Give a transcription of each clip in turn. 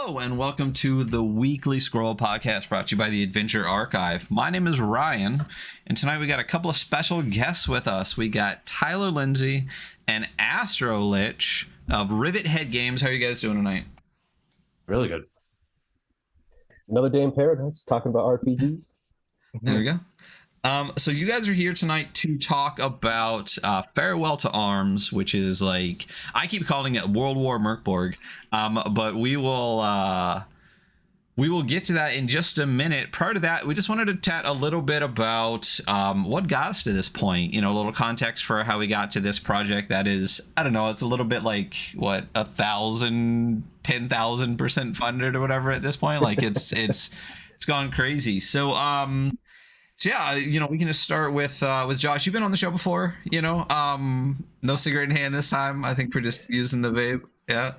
Hello and welcome to the Weekly Scroll podcast brought to you by the Adventure Archive. My name is Ryan, and tonight we got a couple of special guests with us. We got Tyler Lindsey and Astrolich of Rivethead Games. How are you guys doing tonight? Really good. Another day in paradise, talking about RPGs. There we go. So you guys are here tonight to talk about Farwell to Arms, which is like, I keep calling it World War Merkborg, but we will get to that in just a minute. Prior to that, we just wanted to chat a little bit about what got us to this point, you know, a little context for how we got to this project that is, I don't know, it's a little bit like, what, 10,000% funded or whatever at this point. Like it's gone crazy. So yeah, you know, we can just start with Josh. You've been on the show before, you know. No cigarette in hand this time. I think we're just using the vape. Yeah.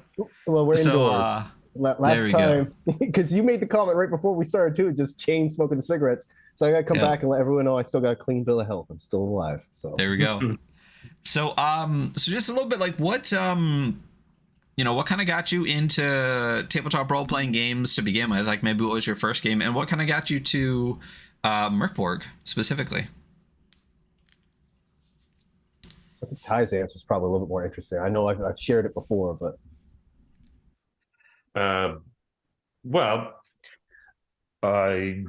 Well, we're indoors. Last time, because you made the comment right before we started too, just chain smoking cigarettes. So I got to come back and let everyone know I still got a clean bill of health. I'm still alive. So there we go. So just a little bit like what you know, what kind of got you into tabletop role playing games to begin with? Like maybe what was your first game, and what kind of got you to Merkborg specifically? I think Ty's answer is probably a little bit more interesting. I know I've shared it before, but well, I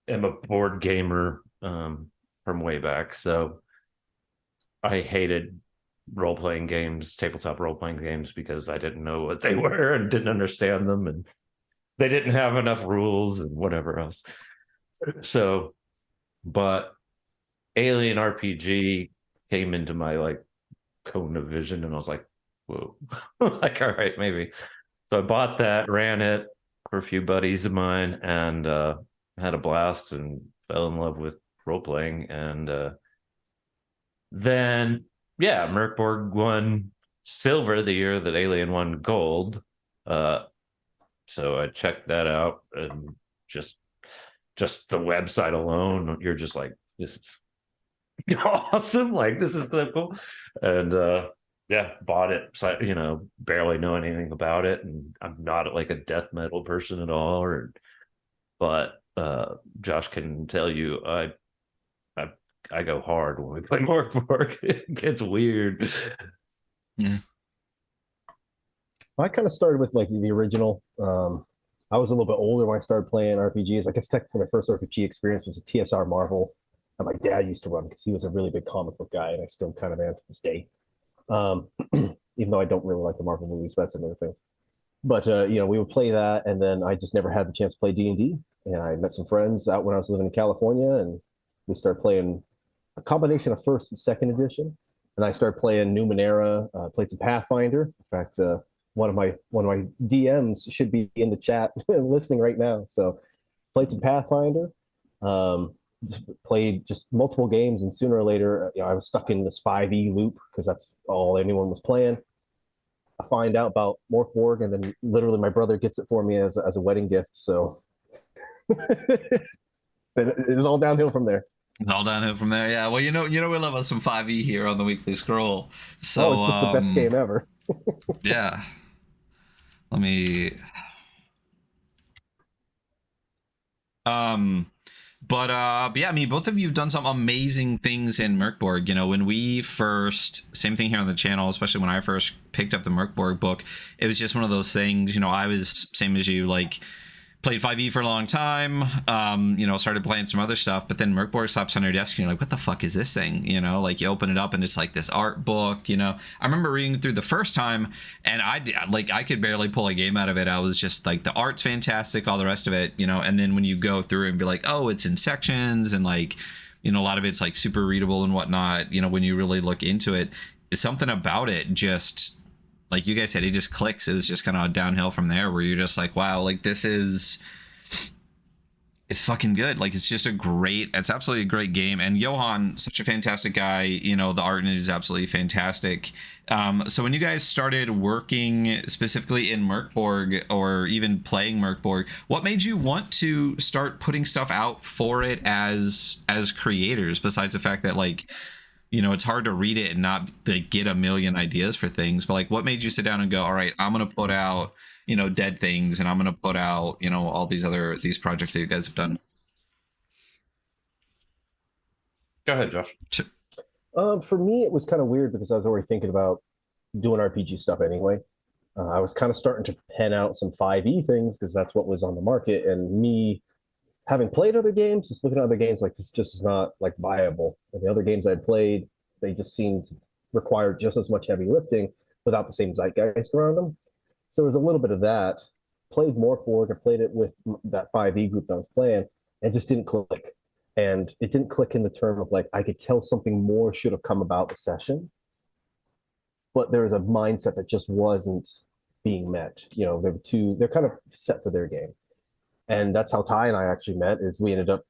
am a board gamer from way back, so I hated role-playing games, tabletop role-playing games, because I didn't know what they were and didn't understand them, and they didn't have enough rules and whatever else. So, but Alien RPG came into my like cone of vision, and I was like, whoa, like, all right, maybe. So I bought that, ran it for a few buddies of mine, and had a blast and fell in love with role playing. And then, yeah, Merkborg won silver the year that Alien won gold. So I checked that out, and just the website alone, you're just like, this is awesome. Like, this is so cool. And yeah, bought it. So, you know, barely know anything about it, and I'm not like a death metal person at all. But Josh can tell you, I go hard when we play Merkborg. It gets weird. Yeah. I kind of started with like the original. I was a little bit older when I started playing RPGs. I guess technically my first RPG experience was a TSR Marvel that my dad used to run, because he was a really big comic book guy, and I still kind of am to this day. Even though I don't really like the Marvel movies, but that's another thing. But you know, we would play that, and then I just never had the chance to play D&D. And I met some friends out when I was living in California, and we started playing a combination of first and second edition. And I started playing Numenera, played some Pathfinder. In fact, one of my DMs should be in the chat listening right now. So played some Pathfinder, played just multiple games, and sooner or later, you know, I was stuck in this 5e loop because that's all anyone was playing. I find out about Merkborg, and then literally my brother gets it for me as a wedding gift. So it was all downhill from there. All downhill from there. Yeah. Well, you know, we love us some 5e here on the Weekly Scroll. So it's just the best game ever. Yeah. Let me. But yeah, I mean, both of you have done some amazing things in Merkborg. You know, when we first, same thing here on the channel, especially when I first picked up the Merkborg book, it was just one of those things. You know, I was same as you, like, played 5e for a long time, you know, started playing some other stuff, but then Merkborg slaps on your desk and you're like, what the fuck is this thing? You know, like, you open it up and it's like this art book, you know. I remember reading through the first time, and I could barely pull a game out of it. I was just like, the art's fantastic, all the rest of it, you know. And then when you go through and be like, oh, it's in sections, and like, you know, a lot of it's like super readable and whatnot, you know, when you really look into it, something about it just, like you guys said, it just clicks. It was just kind of downhill from there, where you're just like, wow, like, it's fucking good. Like, it's absolutely a great game. And Johan, such a fantastic guy, you know, the art in it is absolutely fantastic. So when you guys started working specifically in Merkborg, or even playing Merkborg, what made you want to start putting stuff out for it as creators, besides the fact that, like, you know, it's hard to read it and not like, get a million ideas for things. But like, what made you sit down and go, all right, I'm going to put out, you know, Dead Things, and I'm going to put out, you know, all these projects that you guys have done? Go ahead, Josh. For me, it was kind of weird because I was already thinking about doing RPG stuff anyway. I was kind of starting to pen out some 5e things because that's what was on the market, and me having played other games, just looking at other games like this just is not like viable. And the other games I'd played, they just seemed to require just as much heavy lifting without the same zeitgeist around them. So there was a little bit of that. Played Morkborg, I played it with that 5e group that I was playing, and just didn't click. And it didn't click in the term of like I could tell something more should have come about the session, but there was a mindset that just wasn't being met. You know, they're kind of set for their game. And that's how Ty and I actually met, is we ended up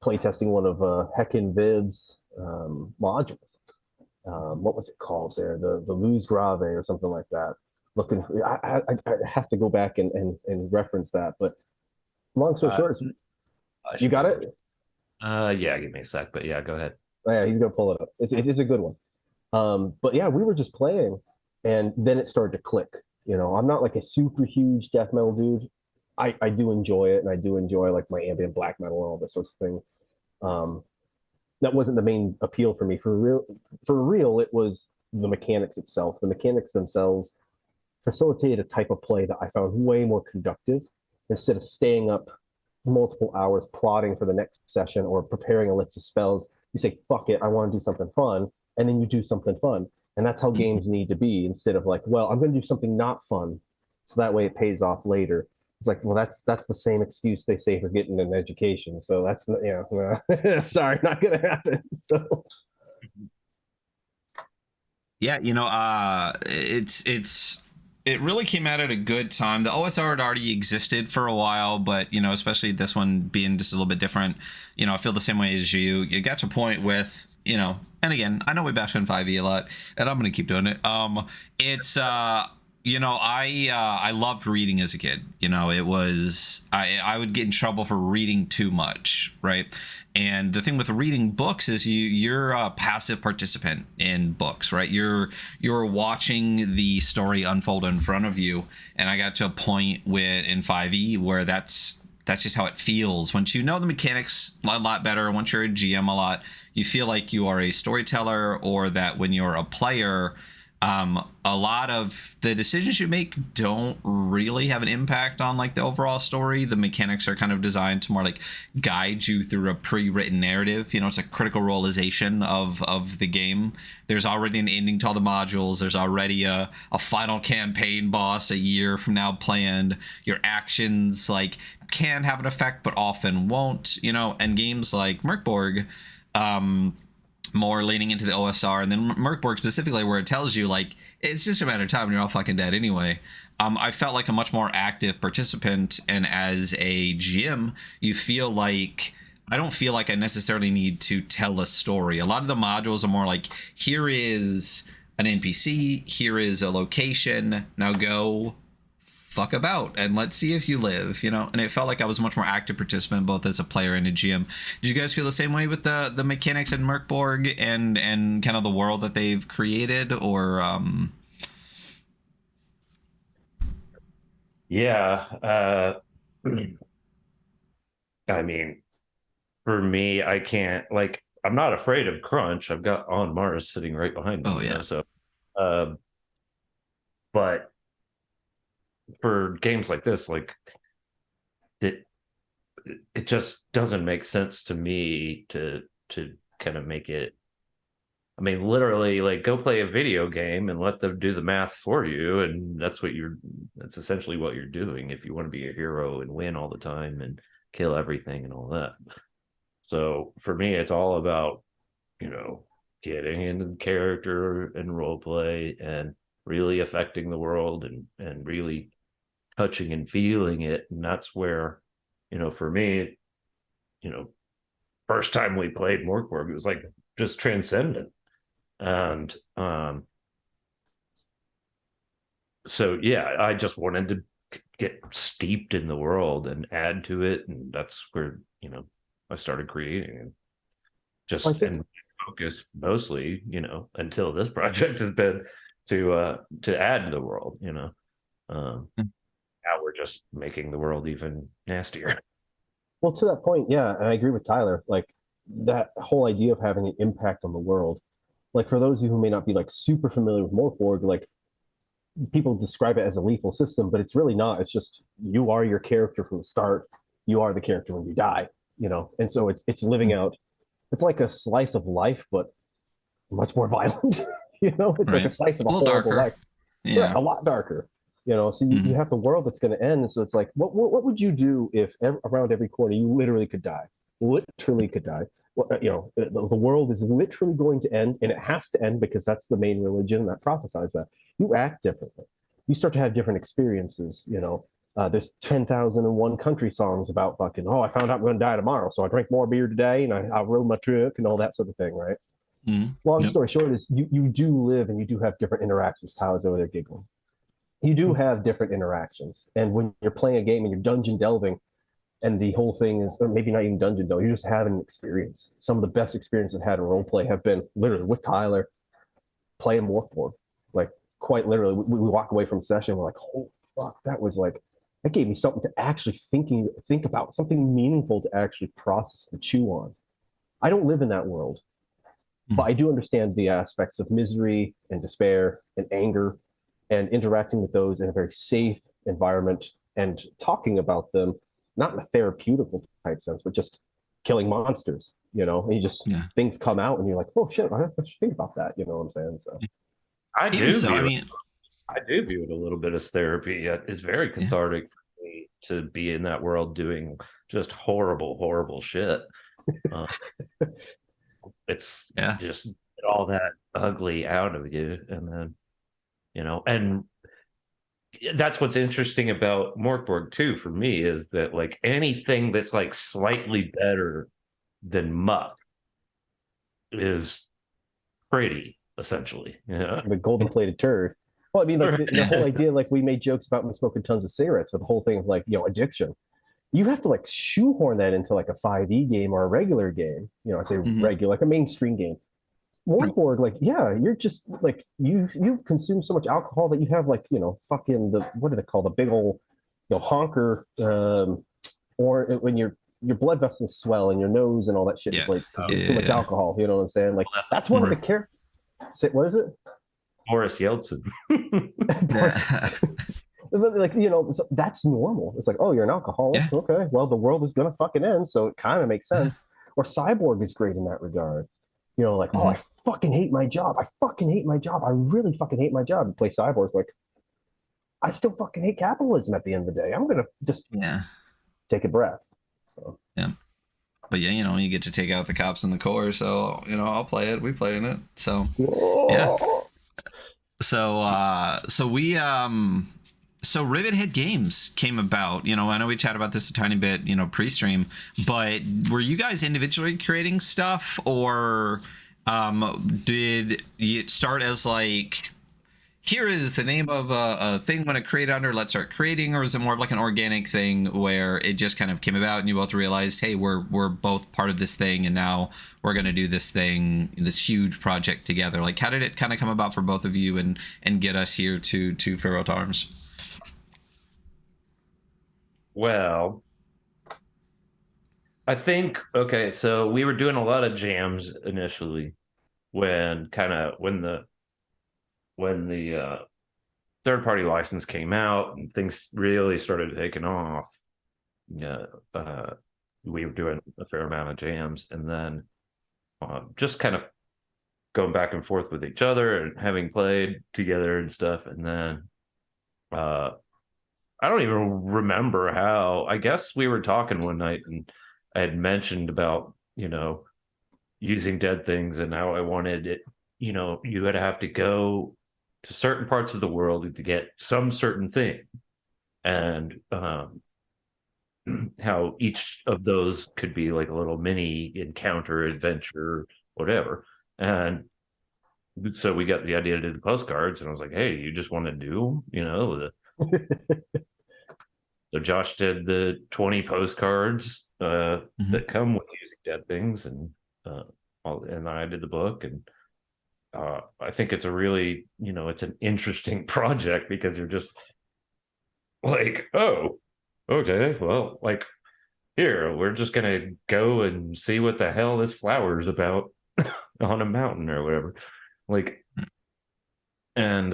playtesting one of Heckin Viv's modules. What was it called there? The Luz Grave or something like that. Looking, I have to go back and reference that. But long story short, you got it? Yeah, give me a sec, but yeah, go ahead. Oh, yeah, he's gonna pull it up. It's a good one. But yeah, we were just playing, and then it started to click. You know, I'm not like a super huge death metal dude. I do enjoy it, and I do enjoy like my ambient black metal and all this sorts of thing. That wasn't the main appeal for me. For real, it was the mechanics itself. The mechanics themselves facilitated a type of play that I found way more conductive. Instead of staying up multiple hours plotting for the next session or preparing a list of spells, you say, fuck it, I want to do something fun, and then you do something fun. And that's how games need to be, instead of like, well, I'm going to do something not fun, so that way it pays off later. It's like, well, that's the same excuse they say for getting an education. So that's, you know, sorry, not going to happen. So Yeah, you know, it really came out at a good time. The OSR had already existed for a while, but you know, especially this one being just a little bit different, you know, I feel the same way as you. You got to a point with, you know, and again, I know we bash on 5e a lot, and I'm gonna keep doing it. It's you know, I loved reading as a kid. You know, it was I would get in trouble for reading too much, right? And the thing with reading books is you're a passive participant in books, right? You're watching the story unfold in front of you. And I got to a point in 5e where that's just how it feels. Once you know the mechanics a lot better, once you're a GM a lot, you feel like you are a storyteller, or that when you're a player, a lot of the decisions you make don't really have an impact on like the overall story. The mechanics are kind of designed to more like guide you through a pre-written narrative. You know, it's a critical roleization of the game. There's already an ending to all the modules. There's already a final campaign boss a year from now planned. Your actions like can have an effect, but often won't, you know. And games like Merkborg, more leaning into the OSR, and then Merkborg specifically, where it tells you like it's just a matter of time and you're all fucking dead anyway. I felt like a much more active participant, and as a GM, you feel like I don't feel like I necessarily need to tell a story. A lot of the modules are more like, here is an NPC, here is a location, now go fuck about and let's see if you live, you know. And it felt like I was a much more active participant, both as a player and a GM. Did you guys feel the same way with the mechanics in Merkborg and kind of the world that they've created, or Yeah, I mean, for me, I can't, like, I'm not afraid of crunch. I've got On Mars sitting right behind me. Oh, yeah. You know, so but for games like this, like it just doesn't make sense to me to kind of make it. I mean, literally, like, go play a video game and let them do the math for you, and that's essentially what you're doing if you want to be a hero and win all the time and kill everything and all that. So for me, it's all about, you know, getting into the character and role play and really affecting the world and really touching and feeling it. And that's where, you know, for me, you know, first time we played Morkborg, it was like just transcendent. And so yeah, I just wanted to get steeped in the world and add to it, and that's where, you know, I started creating, and just and focus mostly, until this project has been to add to the world, now we're just making the world even nastier. Well, to that point, yeah, and I agree with Tyler. Like that whole idea of having an impact on the world. Like for those of you who may not be like super familiar with Morkborg, like people describe it as a lethal system, but it's really not. It's just you are your character from the start. You are the character when you die, and so it's living out. It's like a slice of life, but much more violent. It's like a slice of a horrible life. Yeah, a lot darker. So you have the world that's going to end, and so it's like, what would you do if around every corner you literally could die, literally could die? Well, the world is literally going to end, and it has to end because that's the main religion that prophesies that. You act differently. You start to have different experiences. There's 10,001 country songs about fucking, I found out I'm going to die tomorrow, so I drank more beer today, and I rode my truck and all that sort of thing, right? Long story short is you do live and you do have different interactions. Tyler's over there giggling. You do have different interactions. And when you're playing a game and you're dungeon delving, and the whole thing is, or maybe not even dungeon delving, you're just having an experience. Some of the best experiences I've had in role play have been literally with Tyler playing Morkborg. Like quite literally, we walk away from session, we're like, holy fuck, that was like, that gave me something to actually think about, something meaningful to actually process and chew on. I don't live in that world, but I do understand the aspects of misery and despair and anger and interacting with those in a very safe environment and talking about them, not in a therapeutical type sense, but just killing monsters, and you just, things come out and you're like, oh shit, I should think about that. You know what I'm saying? So I do view it a little bit as therapy. It's very cathartic for me to be in that world doing just horrible shit. It's just get all that ugly out of you, and then and that's what's interesting about Morkborg too for me, is that like anything that's like slightly better than muck is pretty, essentially. The golden plated turd. Well, I mean, like the whole idea, like we made jokes about me smoking tons of cigarettes, but the whole thing of like, addiction. You have to like shoehorn that into like a 5e game or a regular game. I say regular, like a mainstream game. Morkborg, like, you're just like you've consumed so much alcohol that you have like, fucking what do they call the big old, honker, or when your blood vessels swell in your nose and all that shit inflates because too much alcohol. You know what I'm saying? Like that's one of the characters. What is it? Boris Yeltsin. But like, so that's normal. It's like, oh, you're an alcoholic. Okay, well, the world is gonna fucking end, so it kind of makes sense. Or Cyborg is great in that regard. Like, I fucking hate my job. I fucking hate my job. I really fucking hate my job. And play Cyborg's like, I still fucking hate capitalism at the end of the day. I'm gonna just take a breath. So but you get to take out the cops in the core, so I'll play it. We play in it. So So Rivethead Games came about. I know we chatted about this a tiny bit, pre-stream, but were you guys individually creating stuff, or did it start as like, here is the name of a thing I'm going to create under, let's start creating, or is it more of like an organic thing where it just kind of came about and you both realized, hey, we're both part of this thing and now we're going to do this thing, this huge project together? Like, how did it kind of come about for both of you and get us here to Farwell to Arms? Well, I think, so we were doing a lot of jams initially when the third-party license came out and things really started taking off. We were doing a fair amount of jams, and then just kind of going back and forth with each other and having played together and stuff. And then I don't even remember how. I guess we were talking one night and I had mentioned about, using dead things and how I wanted it, you would have to go to certain parts of the world to get some certain thing. And how each of those could be like a little mini encounter, adventure, whatever. And so we got the idea to do the postcards, and I was like, hey, you just want to do, So Josh did the 20 postcards that come with using dead things, and and I did the book, and I think it's a really, it's an interesting project because you're just like, oh, okay, well, like, here, we're just gonna go and see what the hell this flower is about on a mountain or whatever. Like, and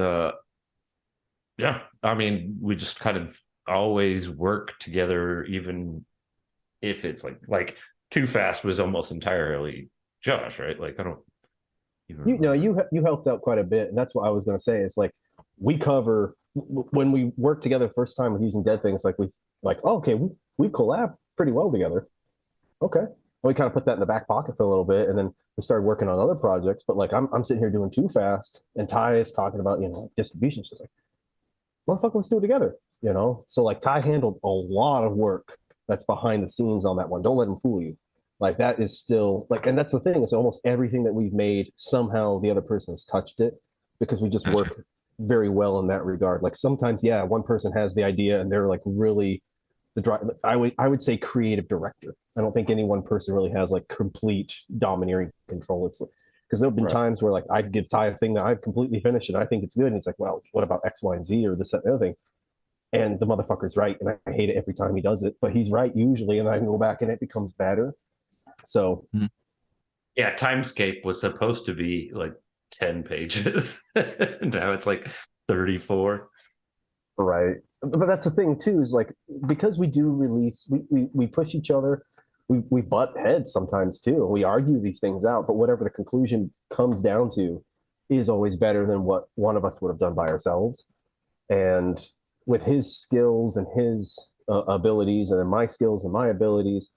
yeah, I mean, we just kind of always work together, even if it's like Too Fast was almost entirely Josh, right? Like, I don't even you helped out quite a bit, and that's what I was going to say. It's like we cover when we worked together first time with using Dead Things. Like oh, okay, we collab pretty well together. Okay, and we kind of put that in the back pocket for a little bit, and then we started working on other projects. But like I'm sitting here doing Too Fast, and Ty is talking about distribution. She's like, motherfucker, let's do it together. So like Ty handled a lot of work that's behind the scenes on that one. Don't let him fool you. Like that is still like, and that's the thing, is almost everything that we've made, somehow the other person has touched it, because we just work very well in that regard. Like sometimes, yeah, one person has the idea and they're like really I would say creative director. I don't think any one person really has like complete domineering control. It's because there have been times where like I'd give Ty a thing that I've completely finished and I think it's good, and he's like, well, what about X, Y, and Z or this, that, and the other thing? And the motherfucker's right, and I hate it every time he does it, but he's right usually, and I can go back and it becomes better. So yeah, Timescape was supposed to be like 10 pages. Now it's like 34. Right. But that's the thing too, is like, because we do release, we push each other, we butt heads sometimes too, and we argue these things out, but whatever the conclusion comes down to is always better than what one of us would have done by ourselves. And with his skills and his abilities, and then my skills and my abilities,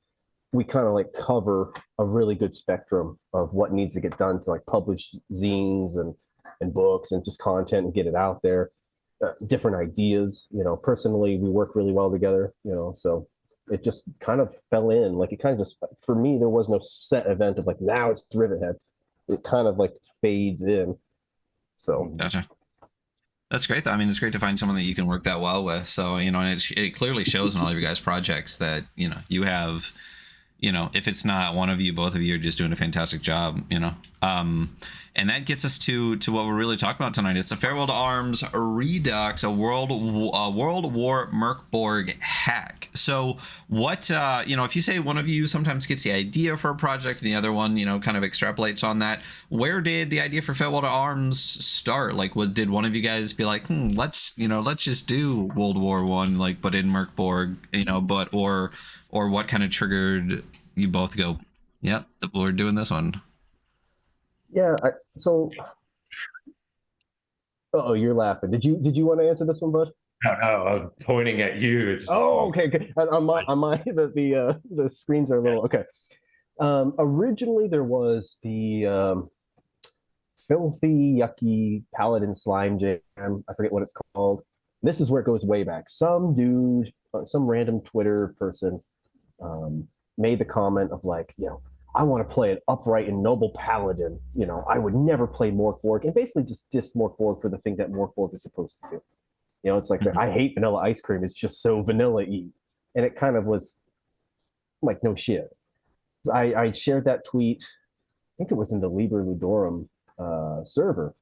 we kind of like cover a really good spectrum of what needs to get done to like publish zines and books and just content and get it out there. Different ideas, personally, we work really well together, so it just kind of fell in. Like it kind of just, for me, there was no set event of like, now it's Rivethead. It kind of like fades in. So gotcha. That's great though. I mean, it's great to find someone that you can work that well with. So, and it clearly shows in all of your guys' projects that, you have, if it's not one of you, both of you are just doing a fantastic job, and that gets us to what we're really talking about tonight. It's the Farewell to Arms Redux, a World War Merkborg hack. So what, if you say one of you sometimes gets the idea for a project and the other one, kind of extrapolates on that, where did the idea for Farewell to Arms start? Like, did one of you guys be like, let's just do World War One, like, but in Merkborg, or what kind of triggered you both go, yeah, we're doing this one? Yeah, oh, you're laughing. Did you want to answer this one, bud? No, I'm pointing at you. Okay. On my the screens are a little okay. Originally there was the filthy, yucky Paladin slime jam. I forget what it's called. This is where it goes way back. Some dude, some random Twitter person, made the comment of like, I want to play an upright and noble paladin. I would never play Morkborg, and basically just dissed Morkborg for the thing that Morkborg is supposed to do. It's like, I hate vanilla ice cream. It's just so vanilla-y. And it kind of was like, no shit. I shared that tweet, I think it was in the Liber Ludorum server,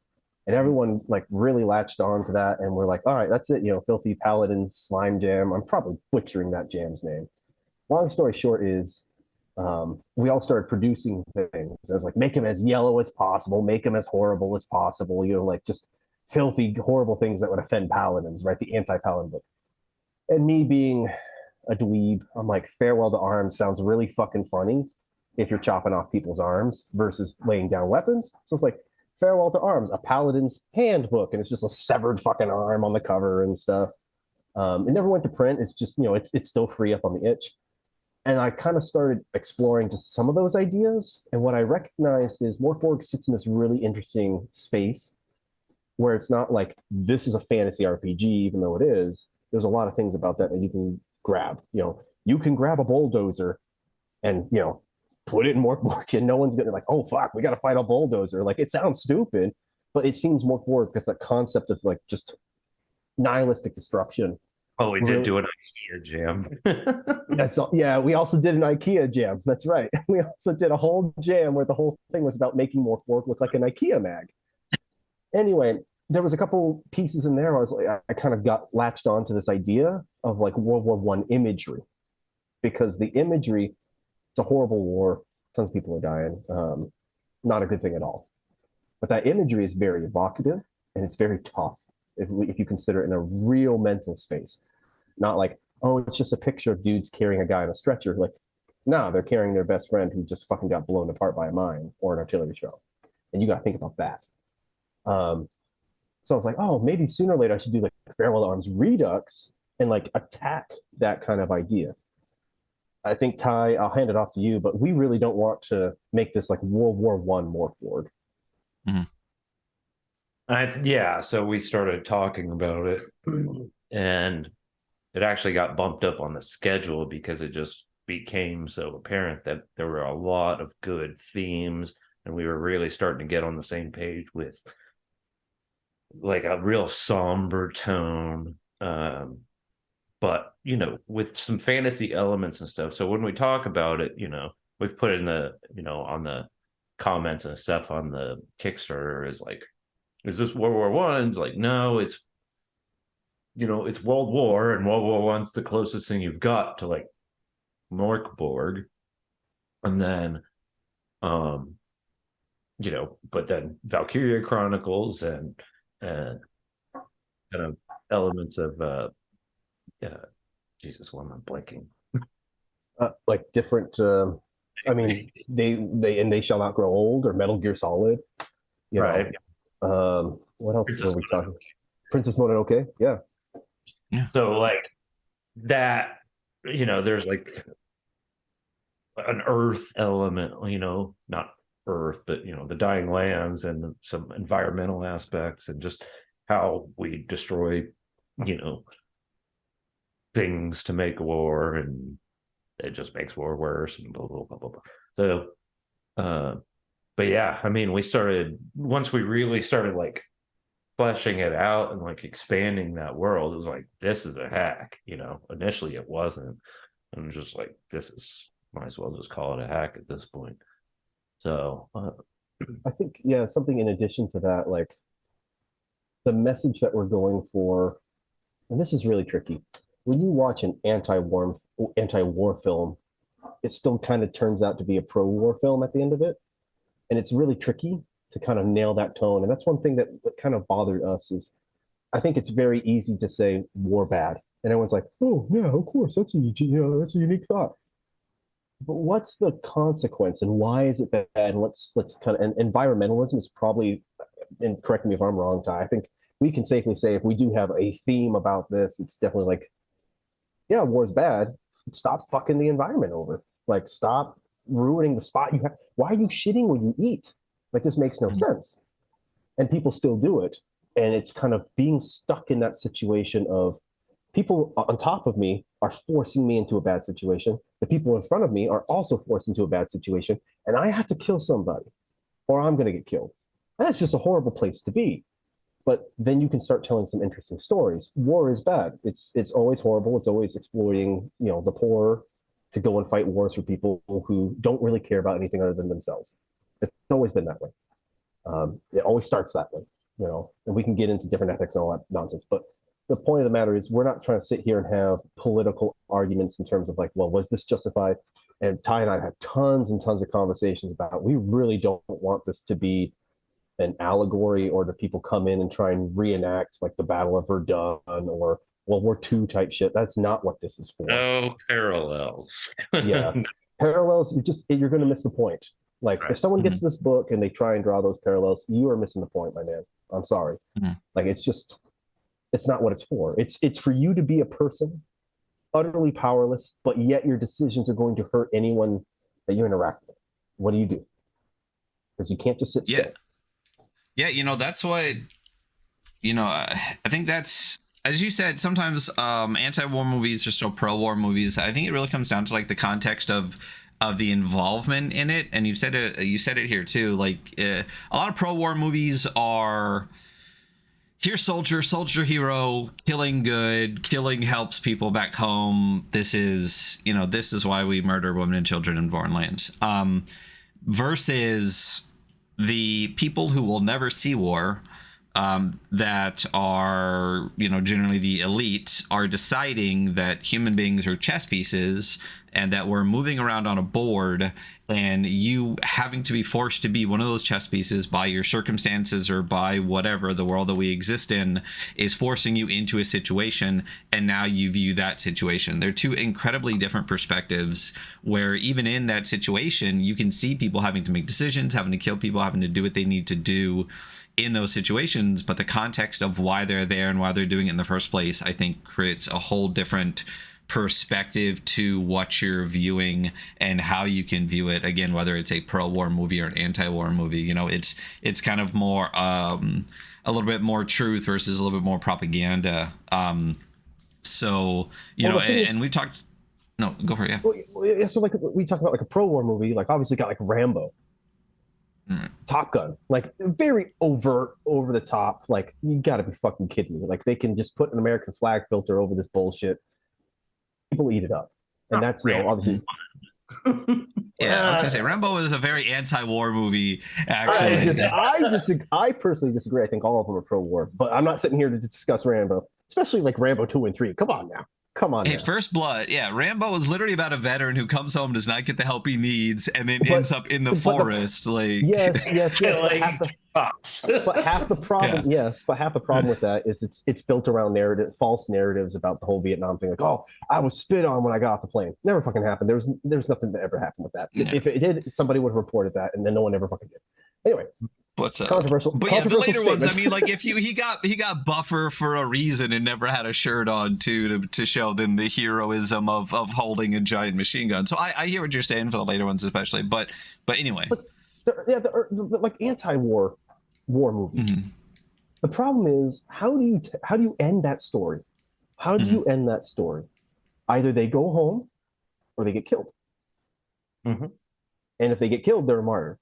and everyone like really latched on to that, and we're like, all right, that's it. Filthy Paladins Slime Jam. I'm probably butchering that jam's name. Long story short is, we all started producing things. I was like, make him as yellow as possible, make him as horrible as possible, like just filthy, horrible things that would offend paladins, right? The anti-paladin book. And me being a dweeb, I'm like, Farewell to Arms sounds really fucking funny if you're chopping off people's arms versus laying down weapons. So it's like, Farewell to Arms, a paladin's handbook, and it's just a severed fucking arm on the cover and stuff. It never went to print. It's just, it's still free up on the itch. And I kind of started exploring just some of those ideas. And what I recognized is Morkborg sits in this really interesting space where it's not like, this is a fantasy RPG, even though it is. There's a lot of things about that you can grab. You can grab a bulldozer and, put it in Morkborg, and no one's going to like, oh, fuck, we got to fight a bulldozer. Like, it sounds stupid, but it seems Morkborg because that concept of like just nihilistic destruction Oh, we did Really? do an IKEA jam. That's all. Yeah, we also did an IKEA jam. That's right. We also did a whole jam where the whole thing was about making more work look like an IKEA mag. Anyway, there was a couple pieces in there. I was like, I kind of got latched onto this idea of like World War I imagery, because the imagery, it's a horrible war. Tons of people are dying. Not a good thing at all. But that imagery is very evocative and it's very tough if you consider it in a real mental space. Not like, oh, it's just a picture of dudes carrying a guy on a stretcher. Like, no, they're carrying their best friend who just fucking got blown apart by a mine or an artillery shell. And you got to think about that. So I was like, oh, maybe sooner or later I should do like Farwell Arms Redux and like attack that kind of idea. I think, Ty, I'll hand it off to you, but we really don't want to make this like World War I morphboard. Yeah, so we started talking about it, and it actually got bumped up on the schedule because it just became so apparent that there were a lot of good themes, and we were really starting to get on the same page with like a real somber tone, but with some fantasy elements and stuff. So when we talk about it, we've put in the on the comments and stuff on the Kickstarter is like, is this World War I? And it's like, no, it's it's World War, and World War One's the closest thing you've got to like Morkborg. And then but then Valkyria Chronicles and kind of elements of Jesus, why am I blanking? Like different I mean, they shall not grow old, or Metal Gear Solid. Right. What else were we talking? Princess Mononoke, yeah. So like that, there's like an earth element, not earth, but the dying lands and some environmental aspects and just how we destroy, things to make war, and it just makes war worse and blah blah blah blah blah. So but yeah, I mean, once we really started like fleshing it out and like expanding that world, it was like, this is a hack. Initially it wasn't, and just like, might as well just call it a hack at this point. So I think, yeah, something in addition to that, like the message that we're going for, and this is really tricky. When you watch an anti-war film, it still kind of turns out to be a pro-war film at the end of it. And it's really tricky to kind of nail that tone. And that's one thing that kind of bothered us is, I think it's very easy to say war bad. And everyone's like, oh yeah, of course, that's a unique thought. But what's the consequence and why is it bad? And let's kind of, and environmentalism is probably, and correct me if I'm wrong, Ty, I think we can safely say if we do have a theme about this, it's definitely like, yeah, war's bad. Stop fucking the environment over. Like, stop ruining the spot you have. Why are you shitting when you eat? Like, this makes no sense. And people still do it. And it's kind of being stuck in that situation of people on top of me are forcing me into a bad situation. The people in front of me are also forced into a bad situation. And I have to kill somebody or I'm going to get killed. That's just a horrible place to be. But then you can start telling some interesting stories. War is bad. It's always horrible. It's always exploiting, the poor to go and fight wars for people who don't really care about anything other than themselves. It's always been that way. It always starts that way, and we can get into different ethics and all that nonsense. But the point of the matter is, we're not trying to sit here and have political arguments in terms of like, well, was this justified? And Ty and I had tons and tons of conversations about, we really don't want this to be an allegory or to people come in and try and reenact like the Battle of Verdun or World War II type shit. That's not what this is for. No parallels. Yeah. Parallels, you're going to miss the point. Like, right. If someone gets this book and they try and draw those parallels, you are missing the point, my man. I'm sorry. Like, it's not what it's for. It's for you to be a person, utterly powerless, but yet your decisions are going to hurt anyone that you interact with. What do you do? Because you can't just sit still. Yeah, that's what, I think that's, as you said, sometimes anti-war movies are still pro-war movies. I think it really comes down to like the context of the involvement in it. And you said it here too, like a lot of pro-war movies are, Here, soldier, soldier, hero, killing good, killing helps people back home. This is, this is why we murder women and children in foreign lands. Versus the people who will never see war, that are, generally the elite, are deciding that human beings are chess pieces and that we're moving around on a board, and you having to be forced to be one of those chess pieces by your circumstances or by whatever the world that we exist in is forcing you into a situation, and now you view that situation. They're two incredibly different perspectives, where even in that situation you can see people having to make decisions, having to kill people, having to do what they need to do in those situations, but the context of why they're there and why they're doing it in the first place, I think, creates a whole different perspective to what you're viewing and how you can view it. Again, whether it's a pro-war movie or an anti-war movie, it's kind of more a little bit more truth versus a little bit more propaganda. So and we talked. No, go for it. Yeah. Well, yeah. So like we talk about like a pro-war movie, like obviously got like Rambo. Top Gun, like very overt, over the top. Like, you gotta be fucking kidding me. Like, they can just put an American flag filter over this bullshit. People eat it up, and that's obviously. Yeah, I was gonna say Rambo is a very anti-war movie. Actually, I personally disagree. I think all of them are pro-war, but I'm not sitting here to discuss Rambo, especially like Rambo 2 and 3. Come on now. Hey, First Blood. Yeah, Rambo is literally about a veteran who comes home, does not get the help he needs, and then ends up in the forest. Yes. But half the problem, but half the problem with that is it's built around false narratives about the whole Vietnam thing. Like, oh, I was spit on when I got off the plane. Never fucking happened. There's nothing that ever happened with that. Yeah. If it did, somebody would have reported that, and then no one ever fucking did. Anyway. What's up? Controversial. But yeah, the later ones, I mean, like, if he got buffer for a reason and never had a shirt on to show then the heroism of holding a giant machine gun. So I hear what you're saying for the later ones especially, but anyway. But like anti-war movies. Mm-hmm. The problem is, how do you end that story? How do you end that story? Either they go home or they get killed. Mm-hmm. And if they get killed, they're a martyr.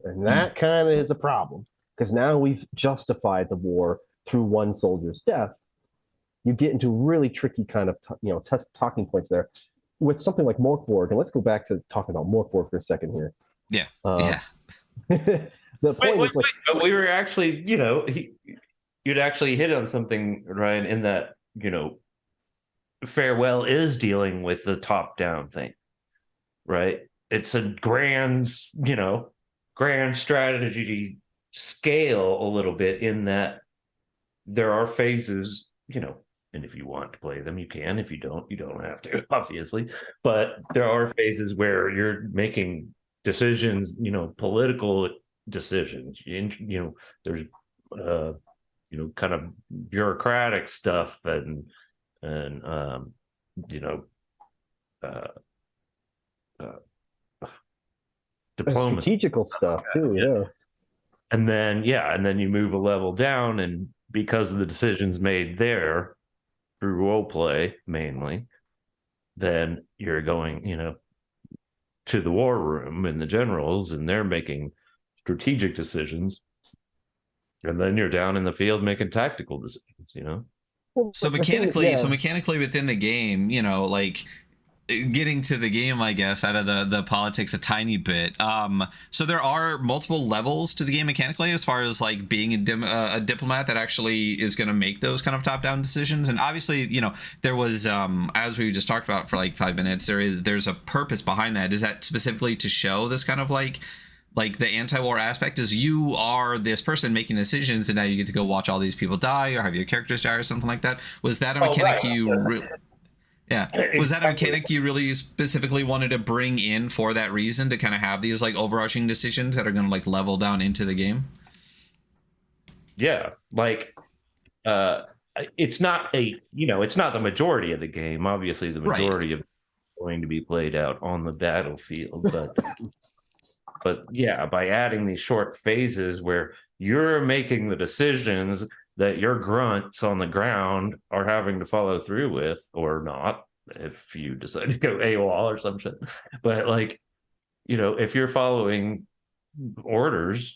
And that kind of is a problem, because now we've justified the war through one soldier's death. You get into really tricky kind of tough talking points there with something like Morkborg. And let's go back to talking about Morkborg for a second here. Yeah. The point is, like, but we were actually, you'd actually hit on something, Ryan, in that, Farwell is dealing with the top-down thing, right? It's a grand strategy scale a little bit, in that there are phases, and if you want to play them, you can. If you don't have to, obviously. But there are phases where you're making decisions, political decisions. There's kind of bureaucratic stuff and diplomacy, strategical stuff too. Yeah. And then you move a level down, and because of the decisions made there through role play mainly, then you're going, to the war room and the generals, and they're making strategic decisions, and then you're down in the field making tactical decisions. So mechanically within the game, like, getting to the game, I guess, out of the politics a tiny bit. So there are multiple levels to the game mechanically, as far as like being a diplomat that actually is going to make those kind of top-down decisions. And obviously, there was, as we just talked about for like 5 minutes, there's a purpose behind that. Is that specifically to show this kind of like the anti-war aspect? Is you are this person making decisions, and now you get to go watch all these people die or have your characters die or something like that? Was that a mechanic Yeah. Was that a mechanic you really specifically wanted to bring in for that reason, to kind of have these like overarching decisions that are going to like level down into the game? Yeah. Like, it's not it's not the majority of the game. Obviously, the majority of it is going to be played out on the battlefield, but yeah, by adding these short phases where you're making the decisions that your grunts on the ground are having to follow through with, or not, if you decide to go AWOL or some shit. But like, if you're following orders,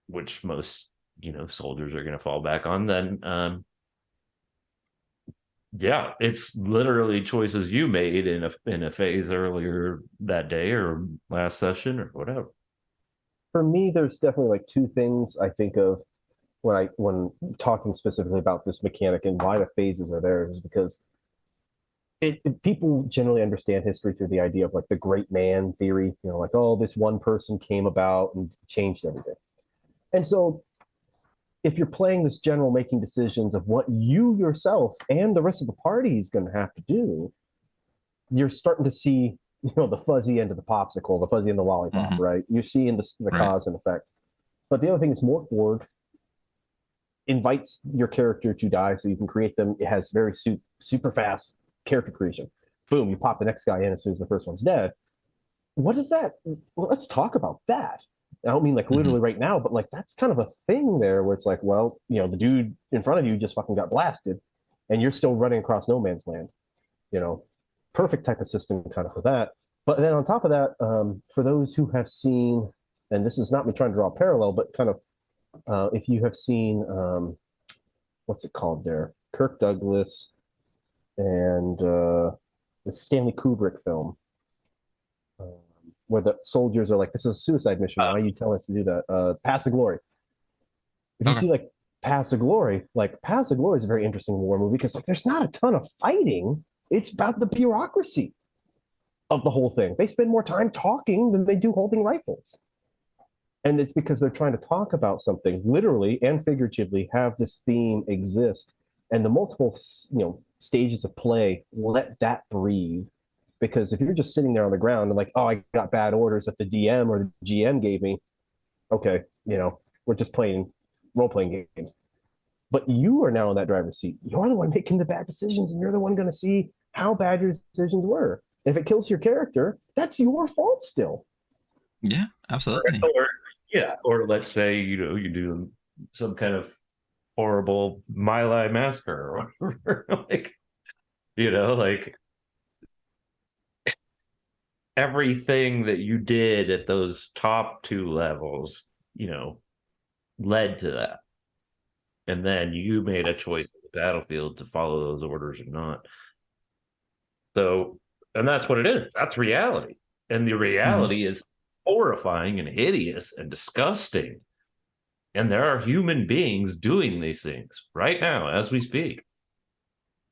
which most soldiers are going to fall back on, then yeah, it's literally choices you made in a phase earlier that day or last session or whatever. For me, there's definitely like two things I think of when talking specifically about this mechanic and why the phases are there, is because people generally understand history through the idea of like the great man theory, like, oh, this one person came about and changed everything. And so if you're playing this general making decisions of what you yourself and the rest of the party is going to have to do, you're starting to see, the fuzzy end of the popsicle, the fuzzy end of the lollipop, right? You're seeing the cause and effect. But the other thing is Morkborg invites your character to die so you can create them. It has very super fast character creation. Boom, you pop the next guy in as soon as the first one's dead. What is that? Well, let's talk about that. I don't mean like literally right now, but like that's kind of a thing there where it's like, well, the dude in front of you just fucking got blasted and you're still running across no man's land. Perfect type of system kind of for that. But then on top of that, for those who have seen, and this is not me trying to draw a parallel, but kind of if you have seen, what's it called there? Kirk Douglas and the Stanley Kubrick film, where the soldiers are like, this is a suicide mission. Why are you telling us to do that? Paths of Glory. If you see like Paths of Glory is a very interesting war movie because like there's not a ton of fighting. It's about the bureaucracy of the whole thing. They spend more time talking than they do holding rifles. And it's because they're trying to talk about something, literally and figuratively, have this theme exist. And the multiple, stages of play, let that breathe. Because if you're just sitting there on the ground and like, oh, I got bad orders that the DM or the GM gave me, okay, we're just playing role-playing games. But you are now in that driver's seat. You're the one making the bad decisions, and you're the one going to see how bad your decisions were. And if it kills your character, that's your fault still. Yeah, absolutely. Or let's say, you do some kind of horrible My Lai massacre or whatever. like everything that you did at those top two levels, led to that. And then you made a choice in the battlefield to follow those orders or not. So, and that's what it is. That's reality. And the reality is horrifying and hideous and disgusting. And there are human beings doing these things right now as we speak.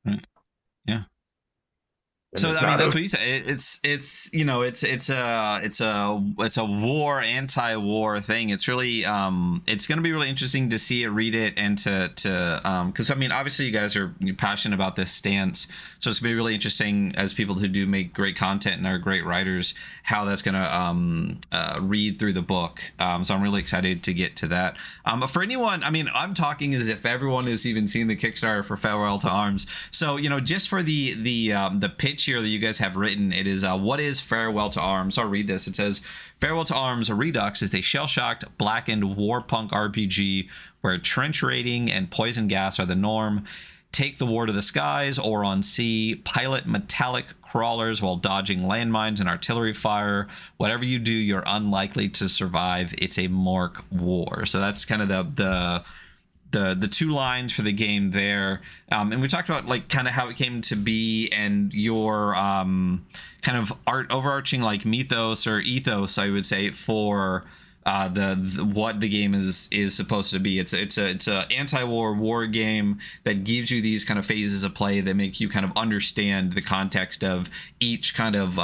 Yeah. And so I mean, that's what you say. It's a war, anti-war thing. It's really it's going to be really interesting to see it, read it, and to because I mean, obviously you guys are passionate about this stance, so it's going to be really interesting as people who do make great content and are great writers, how that's going to read through the book. So I'm really excited to get to that. But for anyone, I mean, I'm talking as if everyone has even seen the Kickstarter for Farewell to Arms. So just for the pitch here that you guys have written, it is what is Farewell to Arms? I'll read this. It says, Farewell to Arms Redux is a shell-shocked, blackened warpunk RPG where trench raiding and poison gas are the norm. Take the war to the skies or on sea. Pilot metallic crawlers while dodging landmines and artillery fire. Whatever you do, you're unlikely to survive. It's a Mork war. So that's kind of the two lines for the game there, and we talked about like kind of how it came to be and your kind of overarching like mythos or ethos, I would say, for the what the game is supposed to be. It's a anti-war war game that gives you these kind of phases of play that make you kind of understand the context of each kind of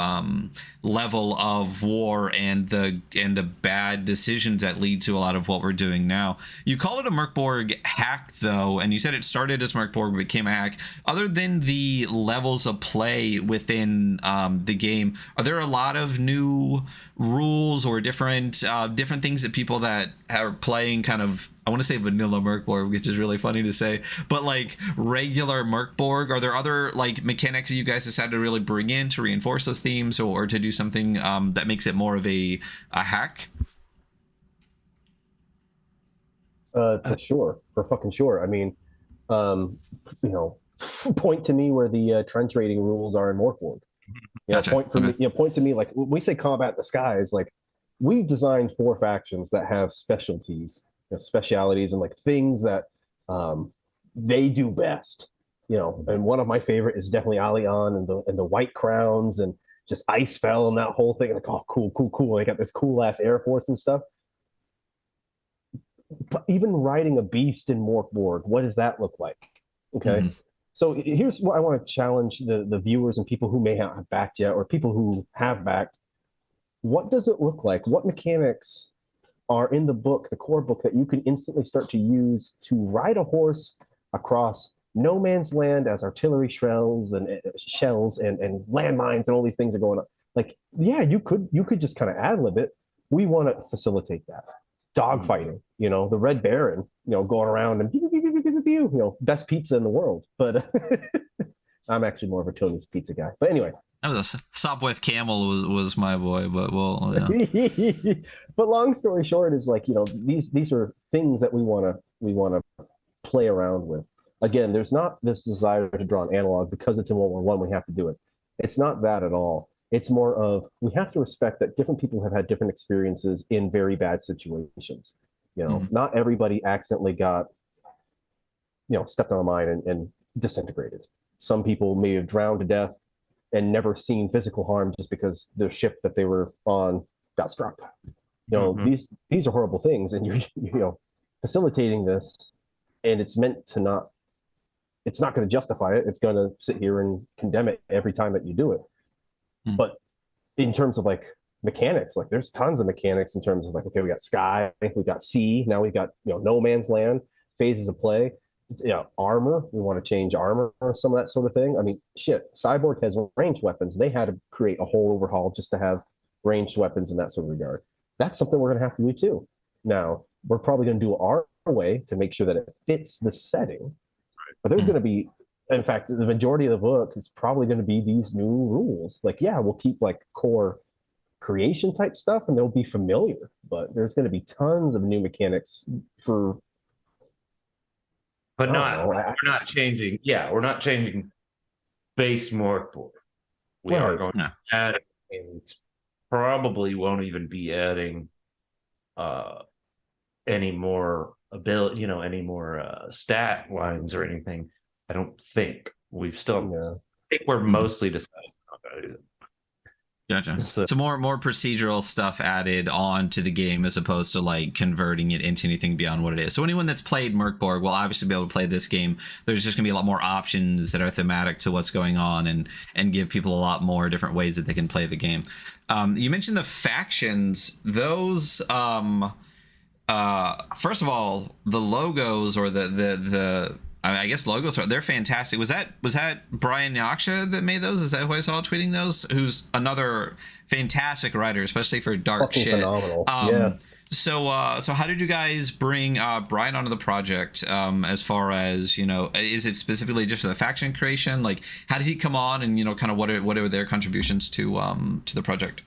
level of war and the bad decisions that lead to a lot of what we're doing now. You call it a Merkborg hack though, and you said it started as Merkborg but became a hack. Other than the levels of play within the game, are there a lot of new rules or different things that people that are playing kind of, I want to say vanilla Merkborg, which is really funny to say, but like regular Merkborg, are there other like mechanics that you guys decided to really bring in to reinforce those themes or to do something that makes it more of a hack? For fucking sure. I mean, point to me where the trench raiding rules are in Morkborg. Gotcha. Point to me like when we say combat in the skies, like we designed 4 factions that have specialties specialities and like things that they do best. And one of my favorite is definitely Allion and the White Crowns and just Icefell and that whole thing. Like, oh, cool. They got this cool ass Air Force and stuff. But even riding a beast in Morkborg, what does that look like? Okay. Mm-hmm. So here's what I want to challenge the viewers and people who may not have backed yet, or people who have backed. What does it look like? What mechanics are in the book, the core book, that you can instantly start to use to ride a horse across no man's land as artillery shells and landmines and all these things are going on? Like, yeah, you could just kind of ad-lib it. We want to facilitate that. Dogfighting, the Red Baron, going around and best pizza in the world. But I'm actually more of a Tony's pizza guy. But anyway, that was a Sopwith Camel was my boy. But yeah. But long story short is like, these are things that we want to play around with. Again, there's not this desire to draw an analog because it's in World War I. We have to do it. It's not that at all. It's more of, we have to respect that different people have had different experiences in very bad situations. Not everybody accidentally got, stepped on a mine and disintegrated. Some people may have drowned to death and never seen physical harm just because the ship that they were on got struck. These are horrible things, and you're facilitating this, and it's meant to not. It's not going to justify it. It's going to sit here and condemn it every time that you do it. But in terms of like mechanics, like there's tons of mechanics in terms of like, okay, we got sky, we got sea, now we've got no man's land, phases of play, armor. We want to change armor or some of that sort of thing. I mean, shit, Cyborg has ranged weapons. They had to create a whole overhaul just to have ranged weapons in that sort of regard. That's something we're going to have to do too. Now, we're probably going to do it our way to make sure that it fits the setting. But there's going to be, in fact, the majority of the book is probably going to be these new rules. Like, yeah, we'll keep like core creation type stuff and they'll be familiar, but there's going to be tons of new mechanics for. But we're not changing. Yeah, we're not changing base Morkborg. We are going to add, and probably won't even be adding any more ability, any more stat lines or anything. I don't think we've still. I think we're mostly deciding not to do that. Gotcha. So more procedural stuff added on to the game as opposed to like converting it into anything beyond what it is. So anyone that's played Morkborg will obviously be able to play this game. There's just gonna be a lot more options that are thematic to what's going on and give people a lot more different ways that they can play the game. You mentioned the factions. Those first of all, the logos or the I guess logos, they're fantastic. Was that Brian Yaksha that made those? Is that who I saw tweeting those? Who's another fantastic writer, especially for dark fucking shit. Phenomenal. Yes. So how did you guys bring Brian onto the project? As far as is it specifically just for the faction creation? Like, how did he come on, and kind of what are their contributions to the project?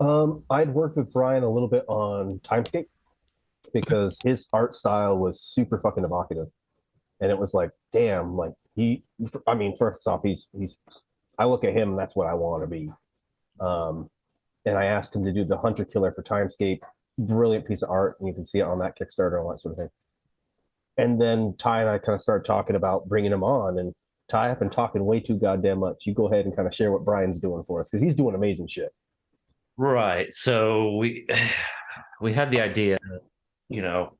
I'd worked with Brian a little bit on Timescape, because his art style was super fucking evocative, and it was like, damn, like first off, he's I look at him and that's what I want to be. And I asked him to do the Hunter Killer for Timescape, brilliant piece of art, and you can see it on that Kickstarter and all that sort of thing. And then Ty and I kind of started talking about bringing him on, and Ty, I've been talking way too goddamn much. You go ahead and kind of share what Brian's doing for us, because he's doing amazing shit. Right. So we had the idea,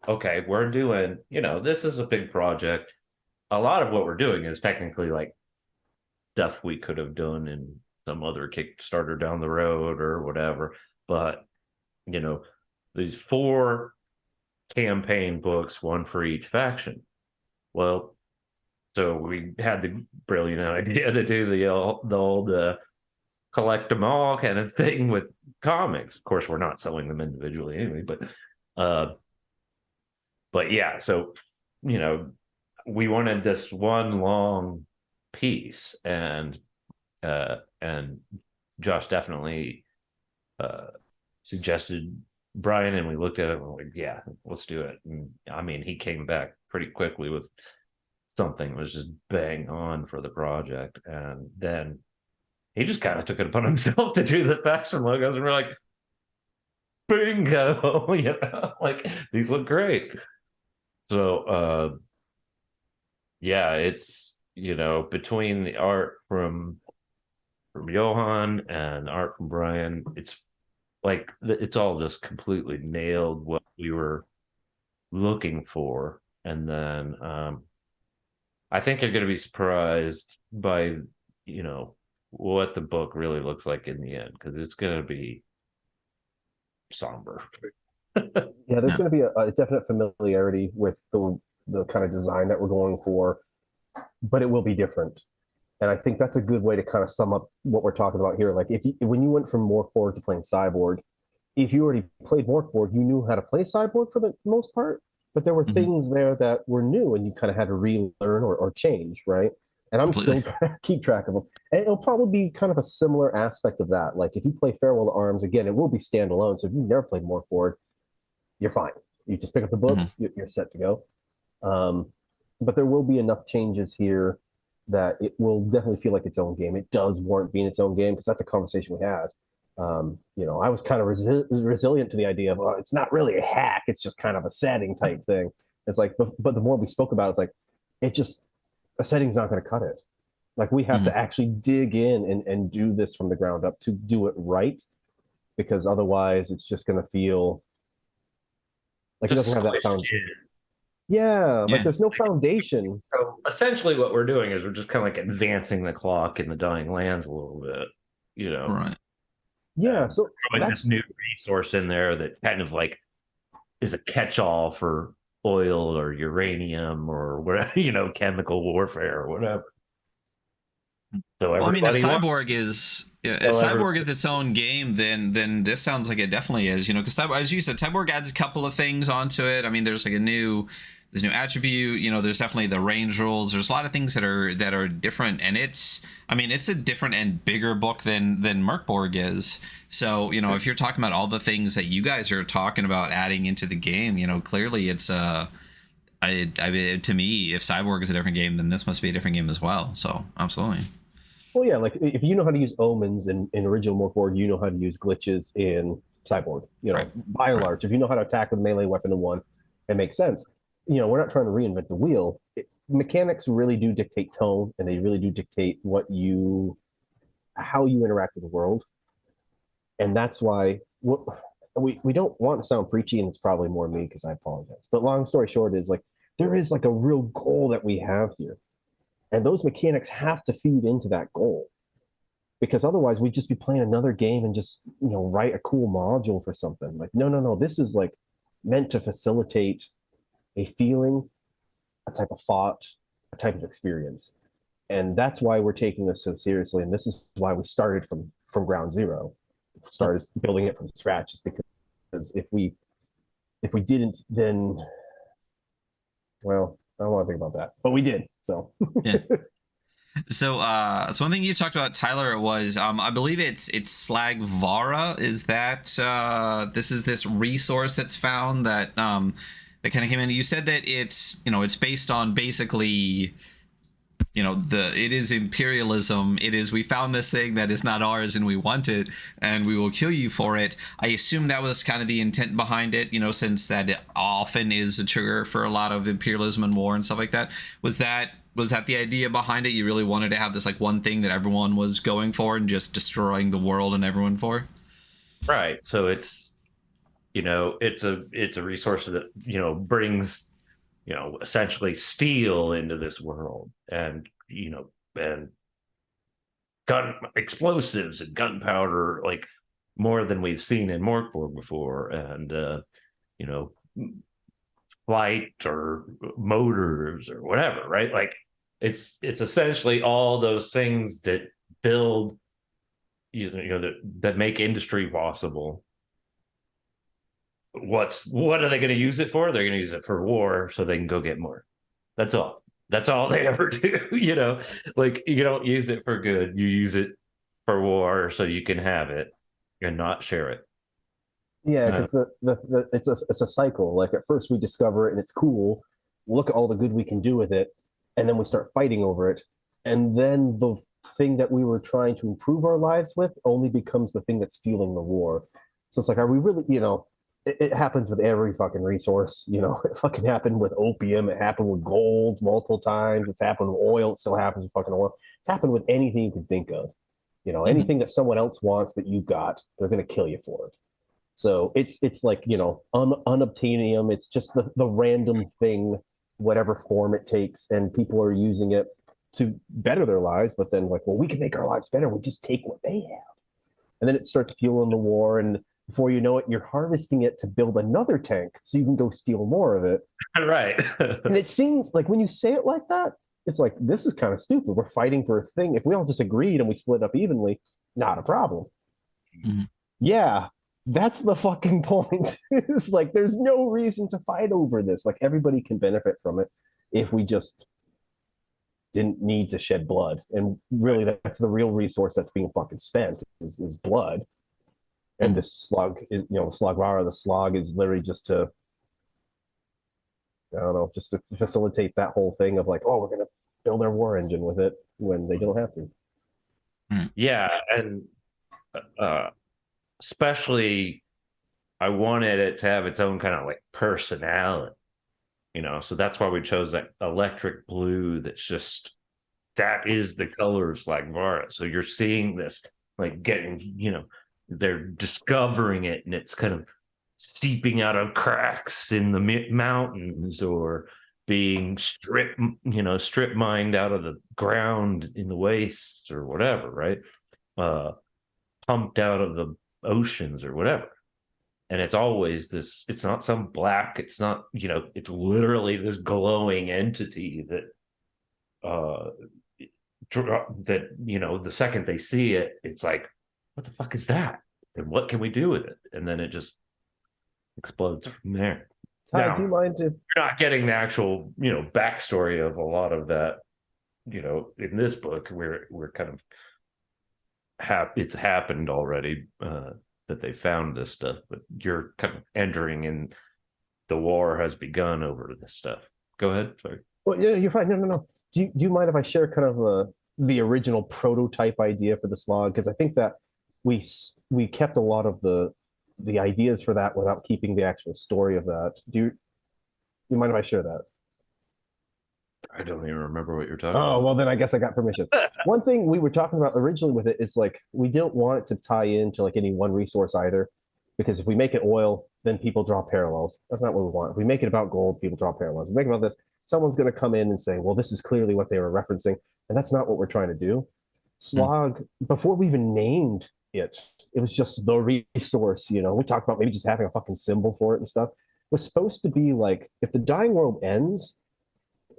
okay, we're doing, this is a big project. A lot of what we're doing is technically like stuff we could have done in some other Kickstarter down the road or whatever. But, these 4 campaign books, one for each faction. Well, so we had the brilliant idea to do the old collect them all kind of thing with comics. Of course, we're not selling them individually anyway, but yeah, so we wanted this one long piece, and Josh definitely suggested Brian, and we looked at it and we're like, yeah, let's do it. And I mean, he came back pretty quickly with something that was just bang on for the project, and then he just kind of took it upon himself to do the faction logos, and we're like, bingo. Like these look great. So yeah, it's between the art from Johan and art from Brian, it's like it's all just completely nailed what we were looking for. And then I think you're going to be surprised by what the book really looks like in the end, because it's going to be somber. Yeah, there's going to be a definite familiarity with the kind of design that we're going for, but it will be different. And I think that's a good way to kind of sum up what we're talking about here. Like when you went from Morkborg to playing Cyborg, if you already played Morkborg, you knew how to play Cyborg for the most part, but there were things there that were new and you kind of had to relearn or change, right? And I'm still trying to keep track of them. And it'll probably be kind of a similar aspect of that. Like if you play Farewell to Arms, again, it will be standalone. So if you've never played Morkborg, you're fine. You just pick up the book, you're set to go. But there will be enough changes here that it will definitely feel like its own game. It does warrant being its own game, because that's a conversation we had. I was kind of resilient to the idea of, it's not really a hack, it's just kind of a setting type thing. It's like, but the more we spoke about it, it's like, a setting's not going to cut it. Like we have to actually dig in and do this from the ground up to do it right, because otherwise it's just going to feel like just it doesn't have that sound. Yeah, like there's no foundation. So essentially what we're doing is we're just kind of like advancing the clock in the Dying Lands a little bit, Right. Yeah, so that's this new resource in there that kind of like is a catch-all for oil or uranium or whatever, chemical warfare or whatever. So if Cyborg is its own game, then this sounds like it definitely is. Because as you said, Cyborg adds a couple of things onto it. I mean, there's like there's new attribute. There's definitely the range rules. There's a lot of things that are different, and it's a different and bigger book than Merkborg is. So if you're talking about all the things that you guys are talking about adding into the game, clearly it's to me, if Cyborg is a different game, then this must be a different game as well. So absolutely. Well, yeah, like if you know how to use omens in original Morkborg, you know how to use glitches in Cyborg. By and large, if you know how to attack with a melee weapon in one, it makes sense. We're not trying to reinvent the wheel. Mechanics really do dictate tone, and they really do dictate how you interact with the world. And that's why we don't want to sound preachy, and it's probably more me because I apologize. But long story short is like there is like a real goal that we have here. And those mechanics have to feed into that goal, because otherwise we'd just be playing another game and just, write a cool module for something. Like, no, this is like meant to facilitate a feeling, a type of thought, a type of experience. And that's why we're taking this so seriously. And this is why we started from ground zero, started building it from scratch, is because if we didn't, then, well, I don't want to think about that, but we did. So yeah. So one thing you talked about, Tyler, was I believe it's Slagvara. Is that this is this resource that's found that that kind of came in? You said that it's based on basically it is imperialism. It is, we found this thing that is not ours and we want it and we will kill you for it. I assume that was kind of the intent behind it, since that often is a trigger for a lot of imperialism and war and stuff like that. Was that the idea behind it? You really wanted to have this like one thing that everyone was going for and just destroying the world and everyone for? Right. So it's it's a resource that brings essentially steel into this world, and and gun explosives and gunpowder, like more than we've seen in Morkborg before, and flight or motors or whatever, right? Like it's essentially all those things that build that make industry possible. What are they going to use it for? They're going to use it for war so they can go get more. That's all they ever do. Like you don't use it for good, you use it for war so you can have it and not share it. Yeah, because it's a cycle. Like at first we discover it and it's cool, look at all the good we can do with it, and then we start fighting over it, and then the thing that we were trying to improve our lives with only becomes the thing that's fueling the war. So it's like, are we really, it happens with every fucking resource. It fucking happened with opium. It happened with gold multiple times. It's happened with oil. It still happens with fucking oil. It's happened with anything you can think of. Anything that someone else wants that you got, they're going to kill you for it. So it's like, unobtainium. It's just the random thing, whatever form it takes. And people are using it to better their lives. But then like, well, we can make our lives better. We just take what they have. And then it starts fueling the war. And before you know it, you're harvesting it to build another tank so you can go steal more of it. Right. And it seems like when you say it like that, it's like, this is kind of stupid. We're fighting for a thing. If we all disagreed and we split up evenly, not a problem. Mm-hmm. Yeah, that's the fucking point. It's like, there's no reason to fight over this. Like, everybody can benefit from it if we just didn't need to shed blood. And really, that's the real resource that's being fucking spent is blood. And this slug is, the slog is literally just to, I don't know, just to facilitate that whole thing of like, oh, we're going to build our war engine with it when they don't have to. Yeah. And especially, I wanted it to have its own kind of like personality, so that's why we chose that electric blue. That is the color of Slagvara. So you're seeing this like getting, they're discovering it, and it's kind of seeping out of cracks in the mountains, or being strip mined out of the ground in the wastes or whatever, right? Pumped out of the oceans or whatever. And it's always this, it's not some black, it's not, it's literally this glowing entity that the second they see it, it's like, what the fuck is that? And what can we do with it? And then it just explodes from there. Ty, Now, do you mind if you're not getting the actual, backstory of a lot of that, in this book. We're kind of it's happened already, that they found this stuff, but you're kind of entering in, the war has begun over this stuff. Go ahead. Sorry. Well, yeah, you're fine. No. Do you mind if I share kind of the original prototype idea for the slog? Because I think that we kept a lot of the ideas for that without keeping the actual story of that. Do you mind if I share that? I don't even remember what you're talking about. Oh, well, then I guess I got permission. One thing we were talking about originally with it is like, we didn't want it to tie into like any one resource either, because if we make it oil, then people draw parallels. That's not what we want. If we make it about gold, people draw parallels. If we make it about this, someone's going to come in and say, well, this is clearly what they were referencing. And that's not what we're trying to do. Slog, before we even named it, it was just the resource. We talked about maybe just having a fucking symbol for it and stuff. It was supposed to be like, if the dying world ends,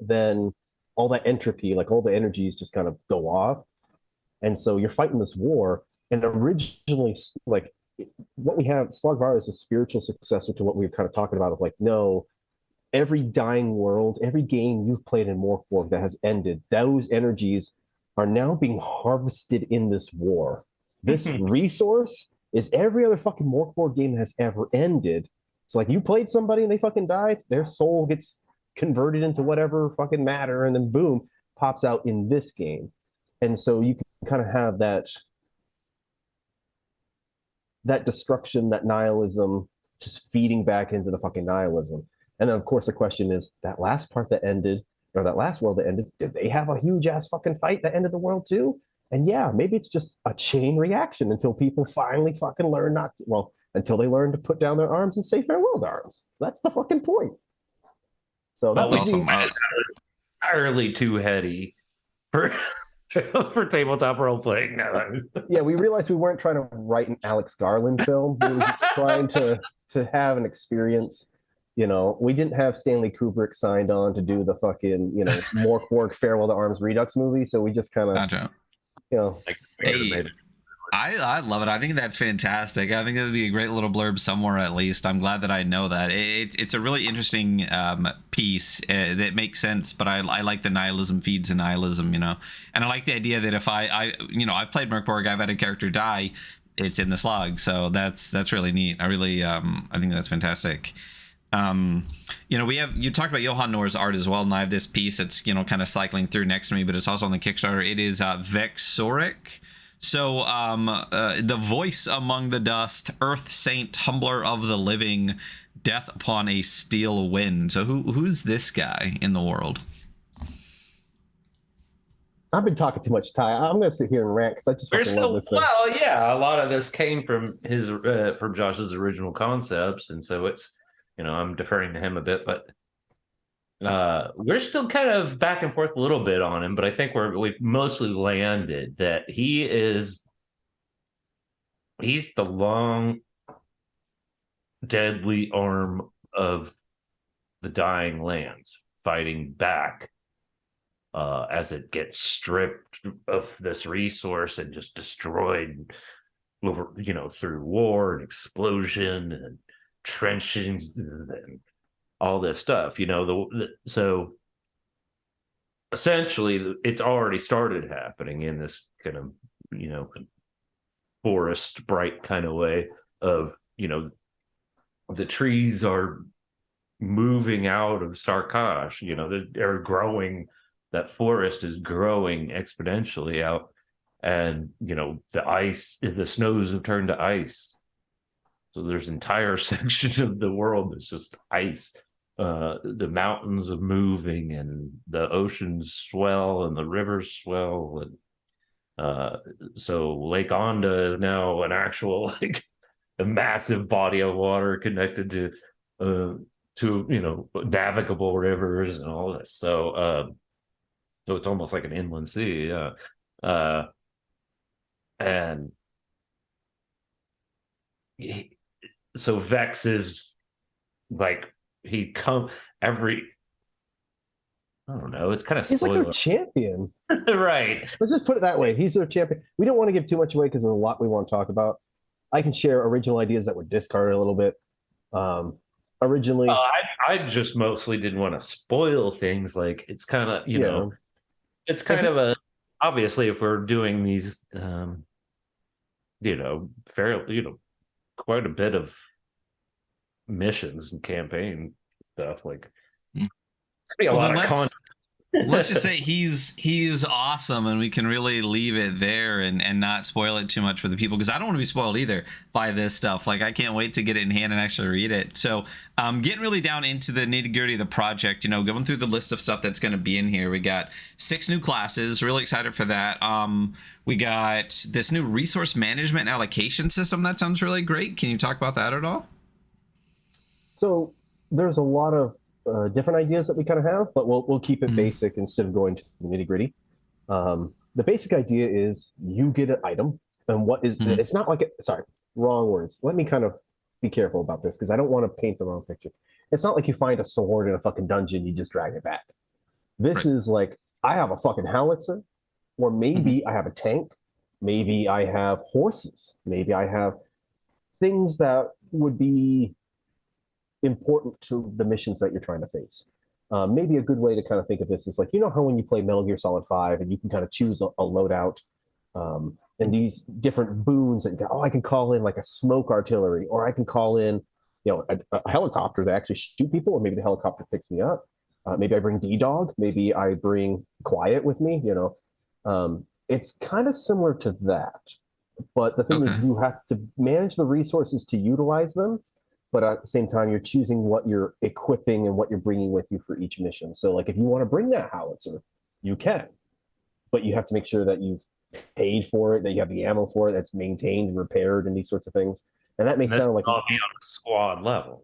then all that entropy, like all the energies just kind of go off. And so you're fighting this war. And originally, like, what we have, Slagvara is a spiritual successor to what we were kind of talking about of like, no, every dying world, every game you've played in Morkborg that has ended, those energies are now being harvested in this war. This resource is every other fucking Morkborg game that has ever ended. So like, you played somebody and they fucking died, their soul gets converted into whatever fucking matter, and then boom, pops out in this game. And so you can kind of have that destruction, that nihilism, just feeding back into the fucking nihilism. And then of course the question is, that last part that ended, or that last world that ended, did they have a huge ass fucking fight that ended the world too? And yeah, maybe it's just a chain reaction until people finally fucking learn until they learn to put down their arms and say farewell to arms. So that's the fucking point. So that was awesome. Entirely too heady for tabletop role playing. Yeah, we realized we weren't trying to write an Alex Garland film. We were just trying to have an experience. We didn't have Stanley Kubrick signed on to do the fucking Morkborg Farewell to Arms Redux movie, so we just kind of Gotcha. Hey, I love it. I think that's fantastic. I think that would be a great little blurb somewhere, at least. I'm glad that I know that. It's a really interesting piece that makes sense, but I like the nihilism feeds to nihilism, and I like the idea that if I've played Morkborg, I've had a character die, it's in the slog. So that's really neat. I really, I think that's fantastic. You talked about Johan Nohr's art as well, and I have this piece that's, kind of cycling through next to me, but it's also on the Kickstarter. It is Vexoric. So, the voice among the dust, Earth Saint, Humbler of the living, death upon a steel wind. So, who's this guy in the world? I've been talking too much, Ty. I'm gonna sit here and rant because I just fucking love this thing. Well, yeah, a lot of this came from from Josh's original concepts, and so it's, I'm deferring to him a bit, but we're still kind of back and forth a little bit on him, but I think we've mostly landed that he's the long, deadly arm of the dying lands, fighting back as it gets stripped of this resource and just destroyed over, through war and explosion and trenchings and all this stuff. So essentially it's already started happening in this kind of, forest bright kind of way of, the trees are moving out of Sarkash, they're growing. That forest is growing exponentially out, and the snows have turned to ice. So there's entire sections of the world that's just ice. The mountains are moving, and the oceans swell, and the rivers swell, and so Lake Onda is now an actual a massive body of water connected to navigable rivers and all this. So it's almost like an inland sea, yeah. And so Vex is like I don't know, it's kind of he's like their champion. Right. Let's just put it that way. He's their champion. We don't want to give too much away because there's a lot we want to talk about. I can share original ideas that were discarded a little bit. Originally, I just mostly didn't want to spoil things. Like, it's kind of, it's kind of obviously if we're doing these, fairly, quite a bit of missions and campaign stuff, like be a lot of content. Let's just say he's awesome, and we can really leave it there and not spoil it too much for the people, because I don't want to be spoiled either by this stuff. Like, I can't wait to get it in hand and actually read it. So getting really down into the nitty-gritty of the project, going through the list of stuff that's going to be in here. We got 6 new classes, really excited for that. We got this new resource management allocation system that sounds really great. Can you talk about that at all? So there's a lot of different ideas that we kind of have, but we'll keep it basic instead of going to the nitty gritty. The basic idea is you get an item, and what is it's not like sorry, wrong words. Let me kind of be careful about this because I don't want to paint the wrong picture. It's not like you find a sword in a fucking dungeon, you just drag it back. This is like, I have a fucking howitzer, or maybe I have a tank, maybe I have horses, maybe I have things that would be important to the missions that you're trying to face. Maybe a good way to kind of think of this is like, how when you play Metal Gear Solid 5 and you can kind of choose a loadout and these different boons that you go, I can call in like a smoke artillery, or I can call in, a helicopter that actually shoot people, or maybe the helicopter picks me up. Maybe I bring D-Dog, maybe I bring Quiet with me, it's kind of similar to that. But the thing is, you have to manage the resources to utilize them, but at the same time, you're choosing what you're equipping and what you're bringing with you for each mission. So, like, if you want to bring that howitzer, you can, but you have to make sure that you've paid for it, that you have the ammo for it, that's maintained and repaired, and these sorts of things. And that may sound like all be on a squad level.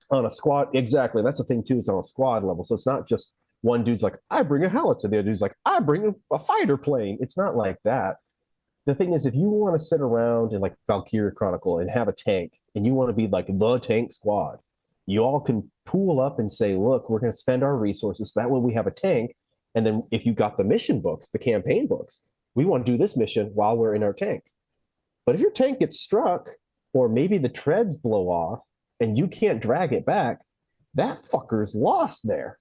On a squad, exactly. That's the thing too. It's on a squad level, so it's not just one dude's like, I bring a howitzer. The other dude's like, I bring a fighter plane. It's not like that. The thing is, if you want to sit around in like Valkyria Chronicle and have a tank, and you want to be like the tank squad, you all can pool up and say, look, we're going to spend our resources. So that way we have a tank. And then if you got the mission books, the campaign books, we want to do this mission while we're in our tank. But if your tank gets struck, or maybe the treads blow off and you can't drag it back, that fucker's lost there.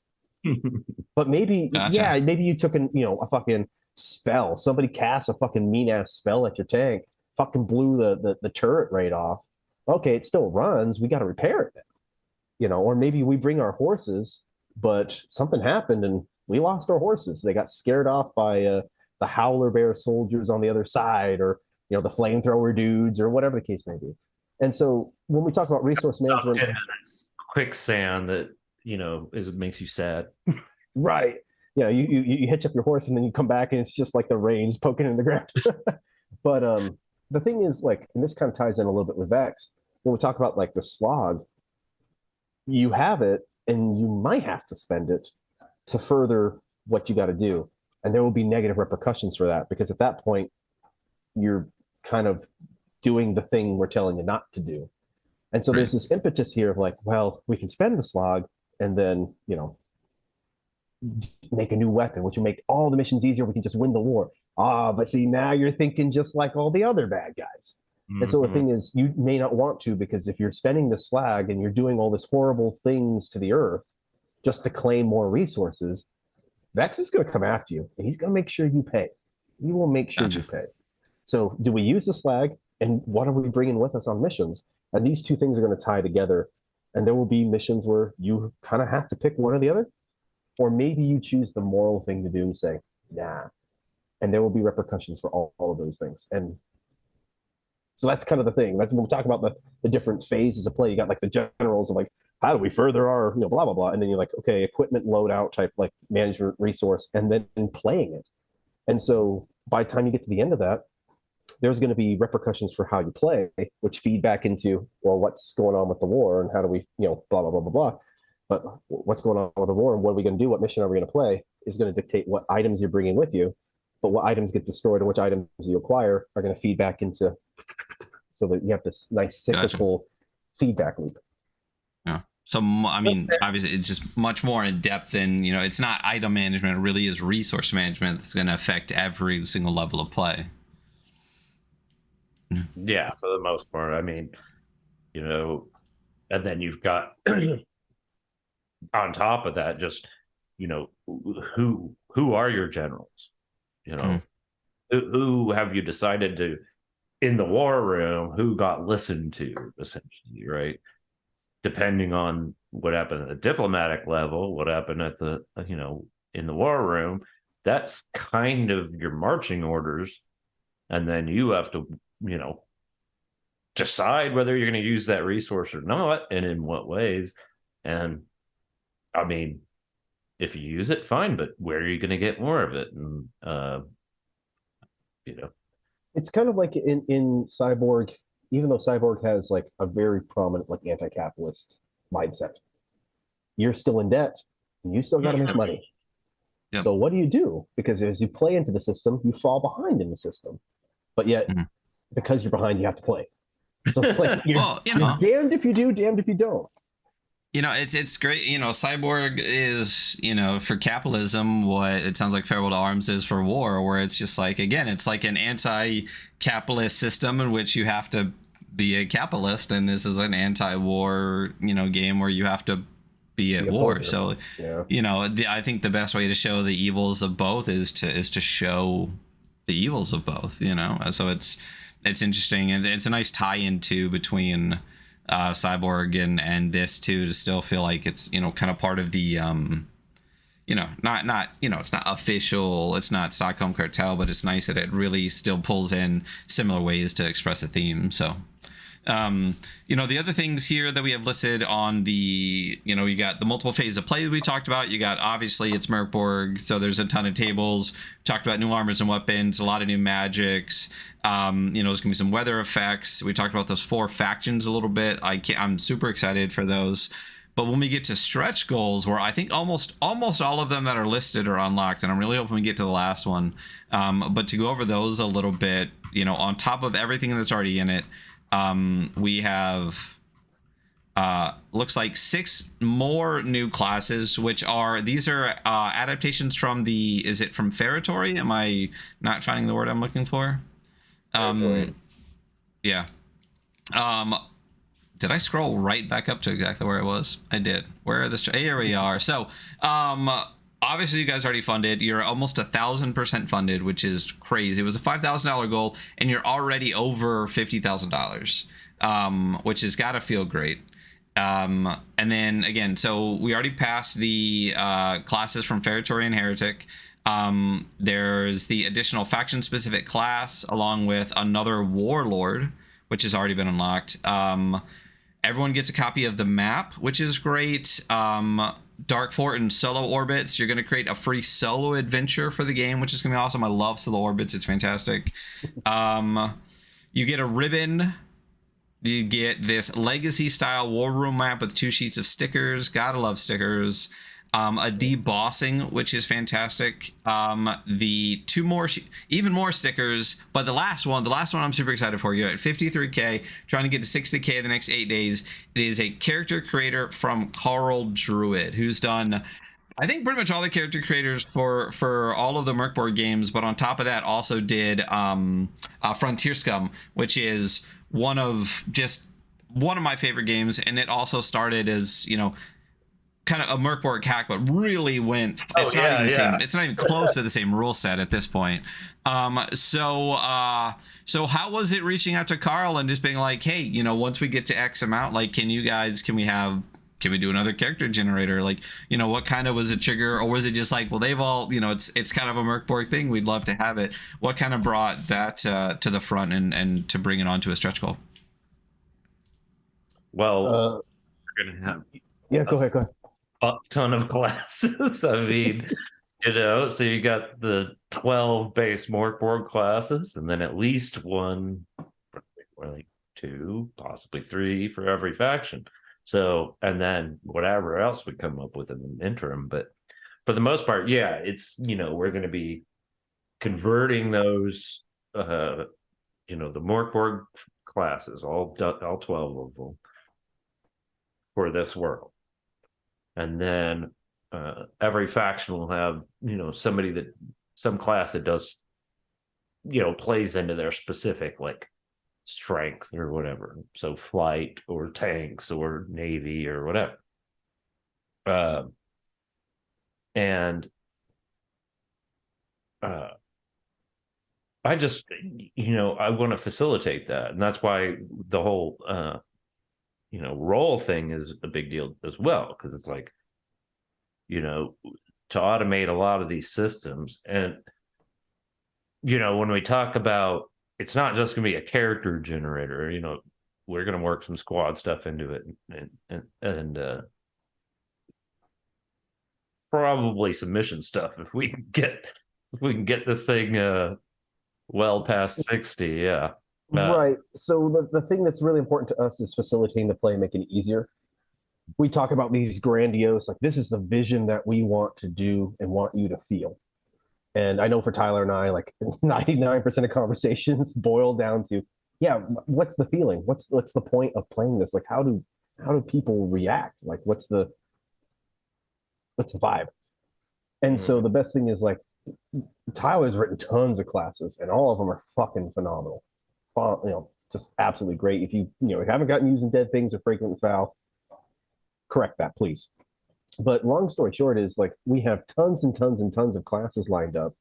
But maybe, gotcha. Maybe you took a fucking spell. Somebody cast a fucking mean ass spell at your tank, fucking blew the turret right off. Okay, it still runs. We got to repair it, or maybe we bring our horses, but something happened and we lost our horses. They got scared off by the howler bear soldiers on the other side, or the flamethrower dudes, or whatever the case may be. And so when we talk about resource management, quicksand that makes you sad. right? You hitch up your horse and then you come back and it's just like the rain's poking in the ground. But the thing is, like, and this kind of ties in a little bit with Vex, when we talk about like the slog, you have it and you might have to spend it to further what you got to do, and there will be negative repercussions for that, because at that point you're kind of doing the thing we're telling you not to do. And so there's this impetus here of like, well, we can spend the slog and then make a new weapon, which will make all the missions easier. We can just win the war. But see, now you're thinking just like all the other bad guys. Mm-hmm. And so the thing is, you may not want to, because if you're spending the slag and you're doing all this horrible things to the earth just to claim more resources, Vex is going to come after you, and he's going to make sure you pay. He will make sure you pay. So do we use the slag, and what are we bringing with us on missions? And these two things are going to tie together, and there will be missions where you kind of have to pick one or the other, or maybe you choose the moral thing to do and say, nah. And there will be repercussions for all of those things. And so that's kind of the thing. That's when we talk about the different phases of play. You got like the generals of like, how do we further our, blah, blah, blah. And then you're like, okay, equipment loadout type, like management resource, and then playing it. And so by the time you get to the end of that, there's going to be repercussions for how you play, which feed back into, well, what's going on with the war and how do we, blah, blah, blah, blah, blah. But what's going on with the war and what are we going to do? What mission are we going to play is going to dictate what items you're bringing with you. But what items get destroyed and which items you acquire are going to feed back into, so that you have this nice cyclical feedback loop. Yeah. So, I mean, obviously, it's just much more in depth than, it's not item management. It really is resource management that's going to affect every single level of play. Yeah, for the most part. I mean, and then you've got on top of that, just, who are your generals? Who have you decided to, in the war room, who got listened to, essentially, right? Depending on what happened at the diplomatic level, what happened at the, in the war room, that's kind of your marching orders. And then you have to, decide whether you're going to use that resource or not, and in what ways. And I mean, if you use it, fine, but where are you going to get more of it? And it's kind of like in Cyborg, even though Cyborg has like a very prominent like anti-capitalist mindset, you're still in debt and you still got to make money. Yep. So what do? Because as you play into the system, you fall behind in the system, but yet because you're behind, you have to play. So it's like you're damned if you do, damned if you don't. It's great. Cyborg is, for capitalism what it sounds like Farewell to Arms is for war, where it's just like, again, it's like an anti-capitalist system in which you have to be a capitalist, and this is an anti-war, game where you have to be at war. So, I think the best way to show the evils of both is to show the evils of both. So it's interesting, and it's a nice tie-in too between Cyborg and this too, to still feel like it's kind of part of the not it's not official, it's not Stockholm Cartel, but it's nice that it really still pulls in similar ways to express a theme. So the other things here that we have listed on the, you got the multiple phases of play that we talked about. You got, obviously, it's Merkborg, so there's a ton of tables. We talked about new armors and weapons, a lot of new magics. There's gonna be some weather effects. We talked about those 4 factions a little bit. I'm super excited for those. But when we get to stretch goals, where I think almost all of them that are listed are unlocked, and I'm really hoping we get to the last one. But to go over those a little bit, on top of everything that's already in it, we have looks like 6 more new classes, which are adaptations from is it from Ferritory? Am I not finding the word I'm looking for? Yeah. Did I scroll right back up to exactly where I was? I did. Where are here we are. So obviously you guys already funded. You're almost 1,000% funded, which is crazy. It was a $5,000 goal, and you're already over $50,000, which has got to feel great. And then again, so we already passed the classes from Ferritory and Heretic. There's the additional faction specific class along with another warlord, which has already been unlocked. Everyone gets a copy of the map, which is great. Dark Fort and solo orbits. You're going to create a free solo adventure for the game, which is going to be awesome. I love solo orbits. It's fantastic. You get a ribbon. You get this legacy style war room map with 2 sheets of stickers. Gotta love stickers. A debossing, which is fantastic. The 2 more, even more stickers, but the last one I'm super excited for. You're at 53k, trying to get to 60k the next 8 days. It is a character creator from Carl Druid, who's done, I think, pretty much all the character creators for all of the Merkborg games, but on top of that also did Frontier Scum, which is one of my favorite games, and it also started as, you know, kind of a Merkborg hack, but really went, it's not even the same, it's not even close to the same rule set at this point. So how was it reaching out to Carl and just being like, hey, you know, once we get to X amount, like, can we do another character generator? Like, you know, what kind of was a trigger, or was it just like, well, they've all, you know, it's kind of a Merkborg thing, we'd love to have it? What kind of brought that to the front and to bring it onto a stretch goal? Well, we're gonna have go ahead. a ton of classes. I mean, you know, so you got the 12 base Morkborg classes, and then at least 1, or like 2, possibly 3 for every faction. So, and then whatever else we come up with in the interim. But for the most part, yeah, it's, you know, we're going to be converting those, you know, the Morkborg classes, all 12 of them, for this world. And then every faction will have, you know, some class that does, you know, plays into their specific, like, strength or whatever. So flight or tanks or navy or whatever. I just, you know, I want to facilitate that. And that's why the whole, you know, role thing is a big deal as well, because it's like, you know, to automate a lot of these systems. And, you know, when we talk about, it's not just going to be a character generator, you know, we're going to work some squad stuff into it, and probably some mission stuff if we can get this thing well past 60. Yeah. Right. So the thing that's really important to us is facilitating the play and making it easier. We talk about these grandiose, like, this is the vision that we want to do and want you to feel. And I know for Tyler and I, like, 99% of conversations boil down to, yeah, what's the feeling? What's the point of playing this? Like, how do people react? Like, what's the vibe? And so the best thing is, like, Tyler's written tons of classes, and all of them are fucking phenomenal. You know, just absolutely great. If you haven't gotten using Dead Things or Fragrant and Foul, correct that, please. But long story short is, like, we have tons and tons and tons of classes lined up.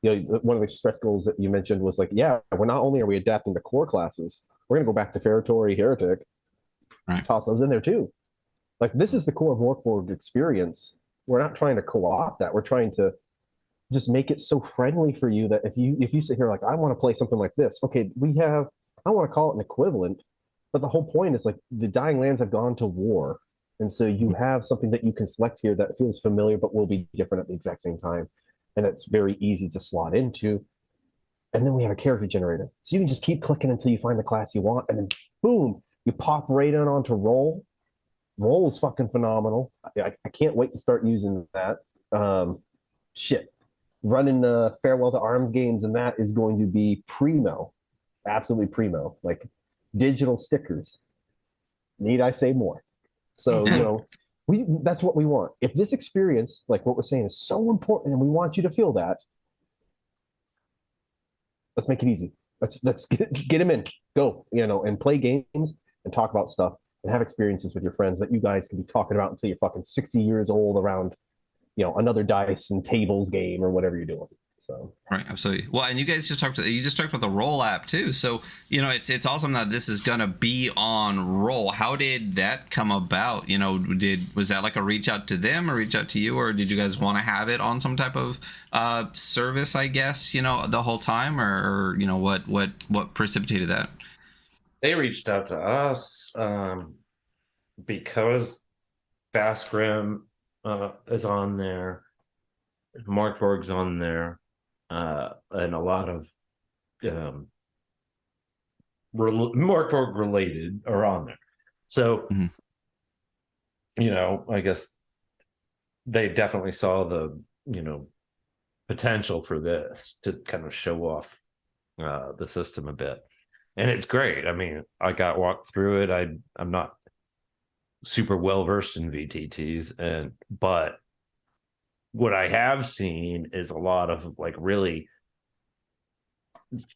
You know, one of the stretch goals that you mentioned was, like, yeah, we're not only are we adapting the core classes, we're going to go back to Feretory, Heretic, right, toss those in there too. Like, this is the core Morkborg experience. We're not trying to co-opt that. We're trying to just make it so friendly for you that if you sit here like, I want to play something like this, okay, I want to call it an equivalent, but the whole point is, like, the Dying Lands have gone to war. And so you have something that you can select here that feels familiar but will be different at the exact same time. And that's very easy to slot into. And then we have a character generator. So you can just keep clicking until you find the class you want. And then boom, you pop right in onto Roll. Roll is fucking phenomenal. I can't wait to start using that. Running Farewell to Arms games, and that is going to be primo. Absolutely primo. Like, digital stickers. Need I say more? So, you know, that's what we want. If this experience, like what we're saying, is so important and we want you to feel that, let's make it easy. Let's get him in. Go, you know, and play games and talk about stuff and have experiences with your friends that you guys can be talking about until you're fucking 60 years old around, you know, another dice and tables game or whatever you're doing. So Right, absolutely. Well, and you guys just talked about the Roll app too. So, it's awesome that this is gonna be on Roll. How did that come about? Was that like a reach out to them or reach out to you, or did you guys want to have it on some type of service, I guess, the whole time, or what precipitated that? They reached out to us because Baskrim is on there, Markborg's on there, and a lot of Markborg related are on there. So, I guess they definitely saw the, potential for this to kind of show off the system a bit. And it's great. I mean, I got walked through it. I'm not super well versed in VTTs, but what I have seen is a lot of like really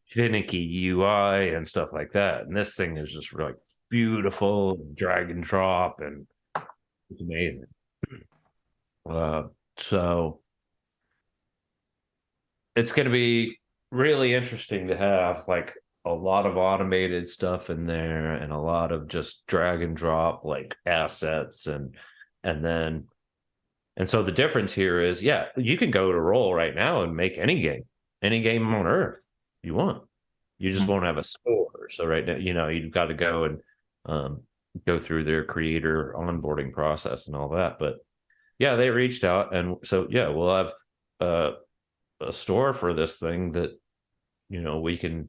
finicky UI and stuff like that. And this thing is just really beautiful, drag and drop, and it's amazing. So it's going to be really interesting to have like a lot of automated stuff in there and a lot of just drag and drop like assets and so the difference here is, you can go to Roll right now and make any game on Earth you want. You just won't have a store. So right now, you've got to go and go through their creator onboarding process and all that. But yeah, they reached out, and so we'll have a store for this thing that we can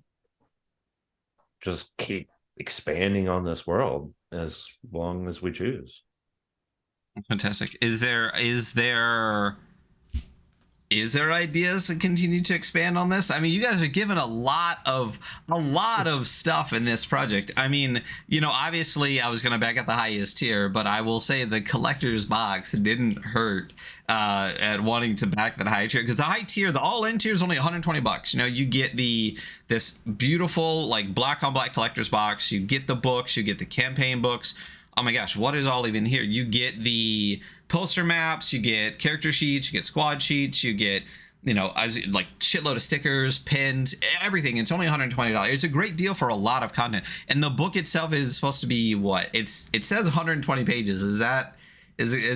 just keep expanding on this world as long as we choose. Fantastic. Is there ideas to continue to expand on this? I mean, you guys are given a lot of stuff in this project. I mean, obviously I was going to back at the highest tier, but I will say the collector's box didn't hurt at wanting to back that high tier, because the high tier, the all-in tier is only $120. You get this beautiful like black on black collector's box. You get the books, you get the campaign books. Oh my gosh, what is all even here? You get the poster maps, you get character sheets, you get squad sheets, you get, like shitload of stickers, pins, everything. It's only $120. It's a great deal for a lot of content. And the book itself is supposed to be what? It says 120 pages. Is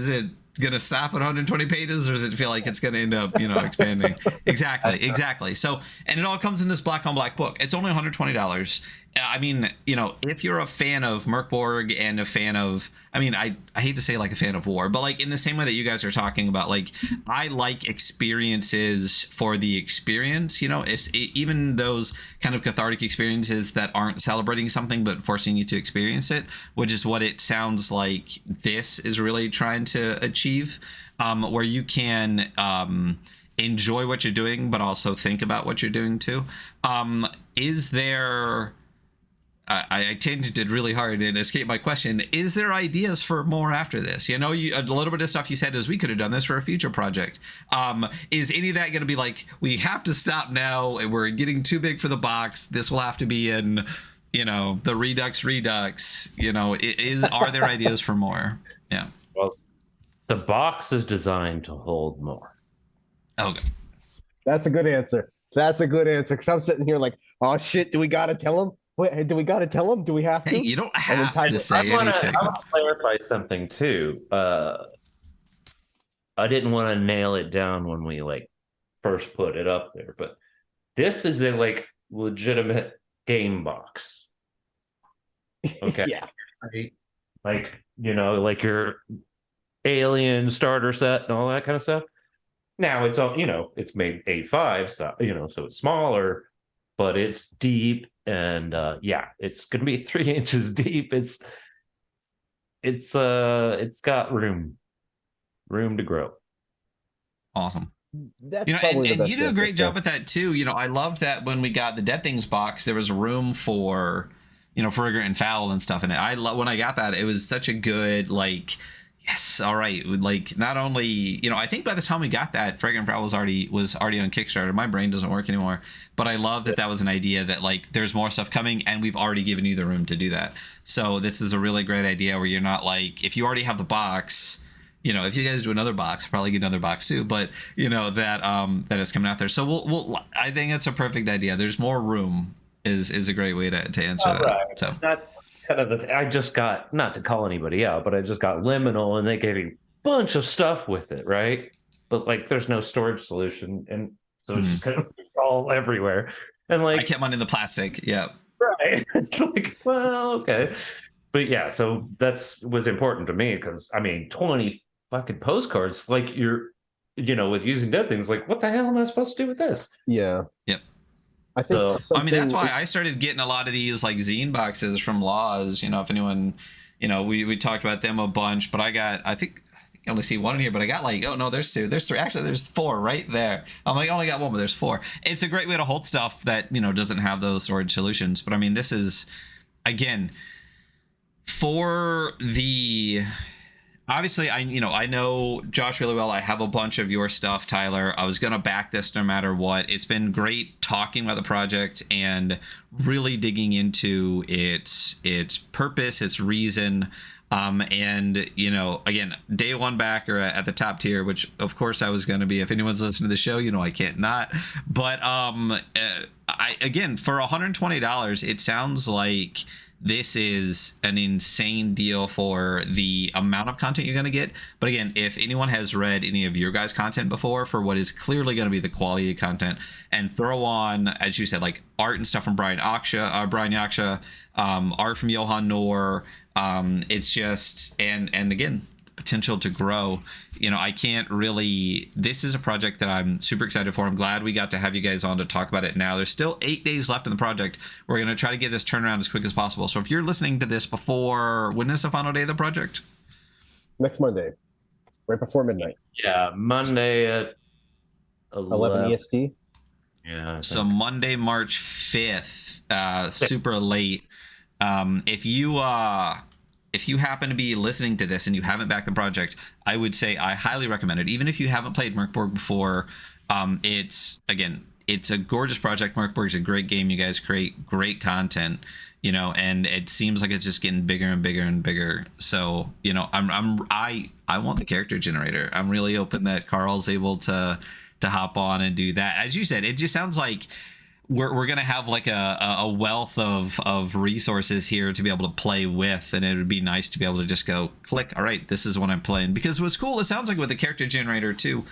it gonna stop at 120 pages, or does it feel like it's gonna end up expanding? Exactly. So, and it all comes in this black on black book. It's only $120. I mean, if you're a fan of Merkborg and a fan of, I hate to say like a fan of war, but like in the same way that you guys are talking about, like I like experiences for the experience, even those kind of cathartic experiences that aren't celebrating something but forcing you to experience it, which is what it sounds like this is really trying to achieve, where you can enjoy what you're doing but also think about what you're doing too. Is there... I tanged really hard and escaped my question. Is there ideas for more after this? A little bit of stuff you said is we could have done this for a future project. Is any of that going to be like, we have to stop now and we're getting too big for the box? This will have to be in, the Redux. Are there ideas for more? Yeah. Well, the box is designed to hold more. Okay. That's a good answer. Because I'm sitting here like, oh shit, do we got to tell him? Wait, do we got to tell them? Do we have to? Hey, you don't have to say anything. I want to clarify something too. I didn't want to nail it down when we first put it up there, but this is a legitimate game box. Okay. Yeah. Like your Alien starter set and all that kind of stuff. Now it's all, it's made 8.5, so it's smaller, but it's deep. And it's gonna be 3 inches deep. It's got room to grow. Awesome. That's and you do a great job with that too. I loved that when we got the Dead Things box, there was room for Frigate and Fowl and stuff in it. I love when I got that. It was such a good yes, all right. Not only, I think by the time we got that, Fragrant Fowl was already on Kickstarter. My brain doesn't work anymore. But I love that was an idea that there's more stuff coming and we've already given you the room to do that. So this is a really great idea where you're not if you already have the box, if you guys do another box, I'll probably get another box too. But that is coming out there. So we'll I think it's a perfect idea. There's more room is a great way to answer that. Right. So That's kind of the thing. I just got, not to call anybody out, but I just got Liminal, and they gave me a bunch of stuff with it, right? But like, there's no storage solution, and so it's just kind of all everywhere. And like, I kept mine in the plastic. Yeah. right. Like, well, okay. But yeah, so was important to me, because I mean, 20 fucking postcards, like, you're, with using dead things, like, what the hell am I supposed to do with this? Yeah. Yep. I think So, I mean, that's why I started getting a lot of these like zine boxes from Laws. If anyone, we talked about them a bunch, but I think I only see one in here, but I got like, oh no, there's two, there's three, actually there's four right there. I'm like, I only got one, but there's four. It's a great way to hold stuff that, doesn't have those storage solutions. But I mean, this is, again, for the, obviously, I know Josh really well. I have a bunch of your stuff, Tyler. I was gonna back this no matter what. It's been great talking about the project and really digging into its purpose, its reason, and again, day one backer at the top tier, which of course I was gonna be. If anyone's listening to the show, I can't not. But I again, for $120, it sounds like this is an insane deal for the amount of content you're going to get. But again, if anyone has read any of your guys' content before, for what is clearly going to be the quality of content, and throw on, as you said, like art and stuff from Brian Yaksha, art from Johan Noor, it's just, and again, potential to grow. I can't really, this is a project that I'm super excited for. I'm glad we got to have you guys on to talk about it now. There's still 8 days left in the project. We're going to try to get this turned around as quick as possible. So if you're listening to this before, when is the final day of the project? Next Monday, right before midnight. Yeah, Monday at 11 EST. Yeah. So Monday, March 5th, super late. If you happen to be listening to this and you haven't backed the project, I would say I highly recommend it. Even if you haven't played Merkborg before, it's a gorgeous project. Merkborg's a great game. You guys create great content, and it seems like it's just getting bigger and bigger and bigger. So, I want the character generator. I'm really hoping that Carl's able to hop on and do that. As you said, it just sounds like we're gonna have like a wealth of resources here to be able to play with, and it would be nice to be able to just go click, all right, this is what I'm playing. Because what's cool, it sounds like with the character generator too,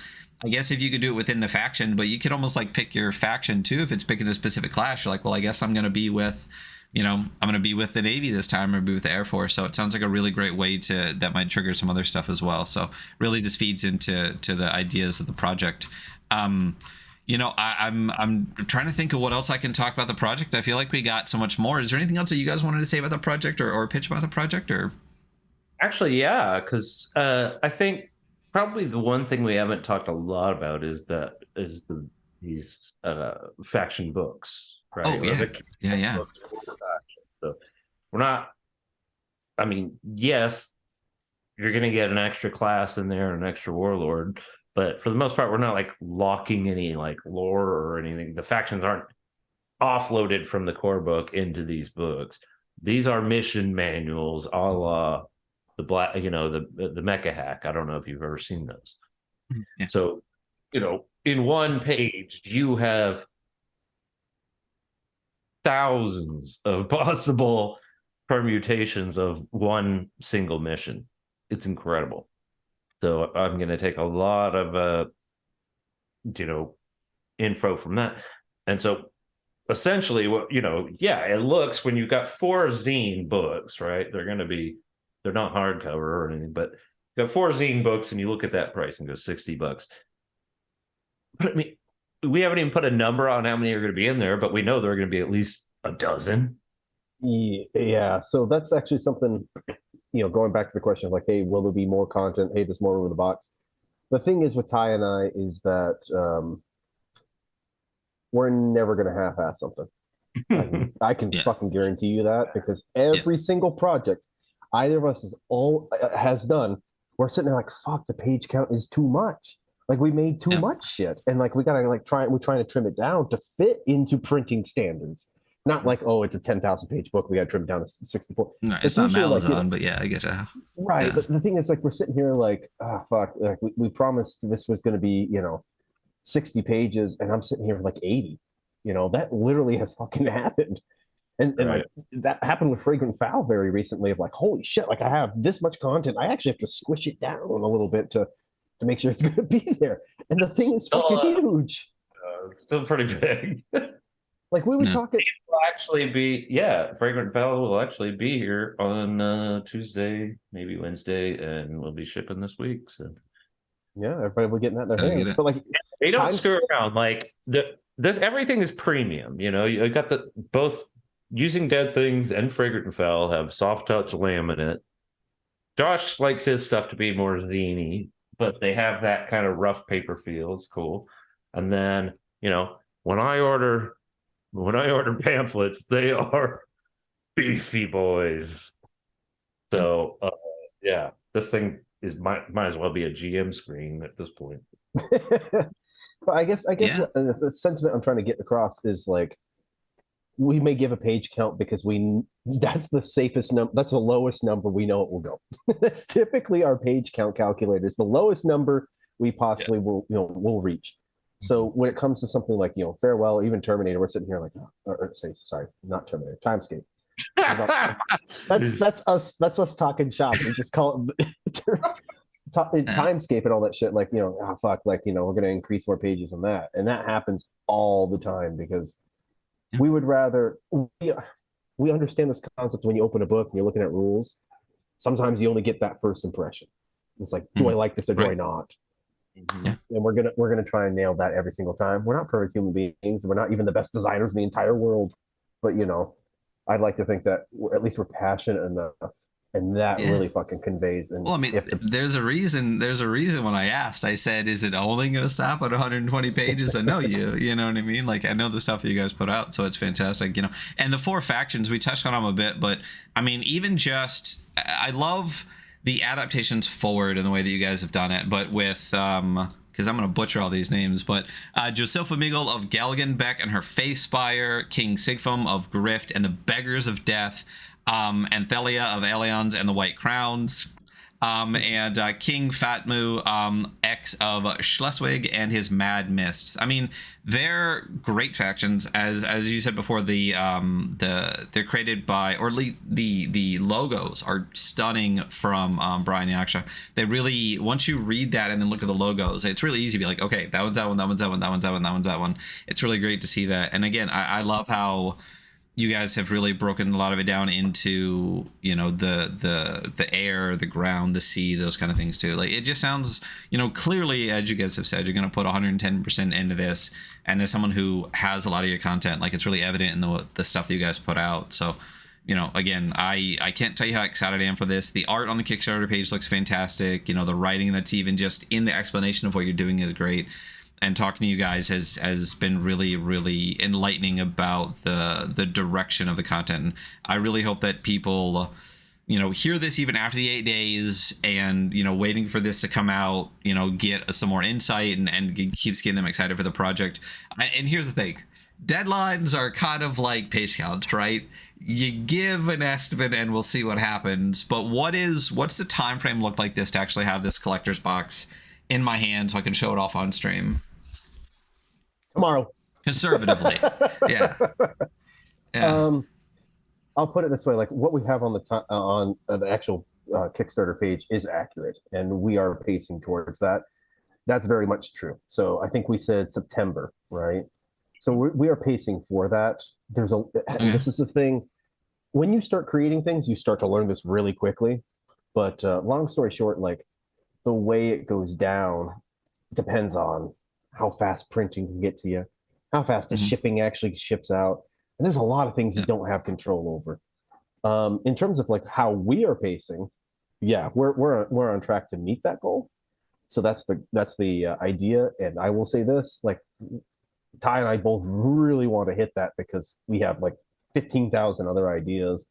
I guess if you could do it within the faction, but you could almost like pick your faction too. If it's picking a specific class, you're like, well, I guess I'm gonna be with I'm gonna be with the Navy this time, or be with the Air Force. So it sounds like a really great way that might trigger some other stuff as well. So really just feeds into the ideas of the project. I'm trying to think of what else I can talk about the project. I feel like we got so much more. Is there anything else that you guys wanted to say about the project, or pitch about the project? Or actually, yeah, because I think probably the one thing we haven't talked a lot about is these faction books, right? Oh yeah, yeah. So we're not. I mean, yes, you're going to get an extra class in there, an extra warlord. But for the most part, we're not like locking any like lore or anything. The factions aren't offloaded from the core book into these books. These are mission manuals, a la the black, the Mecha Hack. I don't know if you've ever seen those. Yeah. So, in one page, you have thousands of possible permutations of one single mission. It's incredible. So I'm going to take a lot of, info from that. And so essentially it looks, when you've got 4 zine books, right? They're not hardcover or anything, but you got 4 zine books and you look at that price and go $60. But I mean, we haven't even put a number on how many are going to be in there, but we know there are going to be at least a dozen. Yeah. So that's actually something, going back to the question of like, hey, will there be more content? Hey, there's more over the box. The thing is with Ty and I is that we're never going to half-ass something. I can fucking guarantee you that, because every single project either of us has done, we're sitting there like, fuck, the page count is too much. Like, we made too much shit, and like we gotta like we're trying to trim it down to fit into printing standards. Not like, oh, it's a 10,000 page book, we got to trim it down to 64. No, it's not usually Malazan, like, but yeah, I get it. right. Yeah. But the thing is, like, we're sitting here like, fuck, like we promised this was going to be, 60 pages, and I'm sitting here with like 80. That literally has fucking happened. And Right. like that happened with Fragrant Foul very recently, of like, holy shit, like I have this much content. I actually have to squish it down a little bit to make sure it's gonna be there. And the thing is Still, fucking huge. It's still pretty big. Like we were Yeah. talking. Will actually be, Fragrant Fowl will actually be here on Tuesday, maybe Wednesday, and we'll be shipping this week. So Yeah, everybody will get in that in their Gotta get hands. it. But like they don't times- screw around. Like this, everything is premium. You got the both Using Dead Things and Fragrant Fowl have soft touch laminate. Josh likes his stuff to be more zany, but they have that kind of rough paper feel. It's cool. And then, when I order pamphlets, they are beefy boys. So yeah, this thing might as well be a GM screen at this point. but I guess Yeah. the sentiment I'm trying to get across is like, we may give a page count because that's the safest number, that's the lowest number we know it will go. That's typically our page count calculator, is the lowest number we possibly will reach. So when it comes to something like Farewell, even Terminator, we're sitting here like, sorry, not Terminator, Timescape. That's us talking shop. We just call it Timescape and all that shit. Like, fuck, like, we're gonna increase more pages on that. And that happens all the time because we would rather we understand this concept. When you open a book and you're looking at rules, sometimes you only get that first impression. It's like, do I like this or do I not? Yeah. And we're gonna try and nail that every single time. We're not perfect human beings. We're not even the best designers in the entire world. But I'd like to think that at least we're passionate enough, and that really fucking conveys. And well, I mean, there's a reason. There's a reason when I asked, I said, "Is it only going to stop at 120 pages?" I know you. You know what I mean? Like, I know the stuff that you guys put out, so it's fantastic. And the 4 factions, we touched on them a bit, but I mean, even just, I love the adaptations forward in the way that you guys have done it, but with because I'm going to butcher all these names, but Josefa Miguel of Galgenbeck and her Face Spire, King Sigfum of Grift and the Beggars of Death, Anthelia of Alions and the White Crowns, and King Fatmu X of Schleswig and his Mad Mists. I mean, they're great factions, as you said before. They're created by, or the logos are stunning from Brian Yaksha. They really, once you read that and then look at the logos, it's really easy to be like, okay, that one's that one, that one's that one, that one's that one, that one's that one. It's really great to see that. And again, I love how you guys have really broken a lot of it down into the air, the ground, the sea, those kind of things too. Like, it just sounds clearly, as you guys have said, you're going to put 110% into this, and as someone who has a lot of your content, like, it's really evident in the stuff that you guys put out. So again, I can't tell you how excited I am for this. The art on the Kickstarter page looks fantastic. The writing that's even just in the explanation of what you're doing is great. And talking to you guys has been really, really enlightening about the direction of the content. And I really hope that people, hear this even after the 8 days and, waiting for this to come out, get some more insight and keeps getting them excited for the project. And here's the thing. Deadlines are kind of like page counts, right? You give an estimate and we'll see what happens. But what's the time frame look like this to actually have this collector's box in my hand so I can show it off on stream? Tomorrow, conservatively. Yeah. I'll put it this way: like, what we have on the actual Kickstarter page is accurate, and we are pacing towards that. That's very much true. So I think we said September, right? So we are pacing for that. And this is the thing: when you start creating things, you start to learn this really quickly. But long story short, like, the way it goes down depends on how fast printing can get to you, how fast the shipping actually ships out. And there's a lot of things you don't have control over. In terms of like how we are pacing, yeah, we're on track to meet that goal. So that's the idea. And I will say this, like, Ty and I both really want to hit that because we have like 15,000 other ideas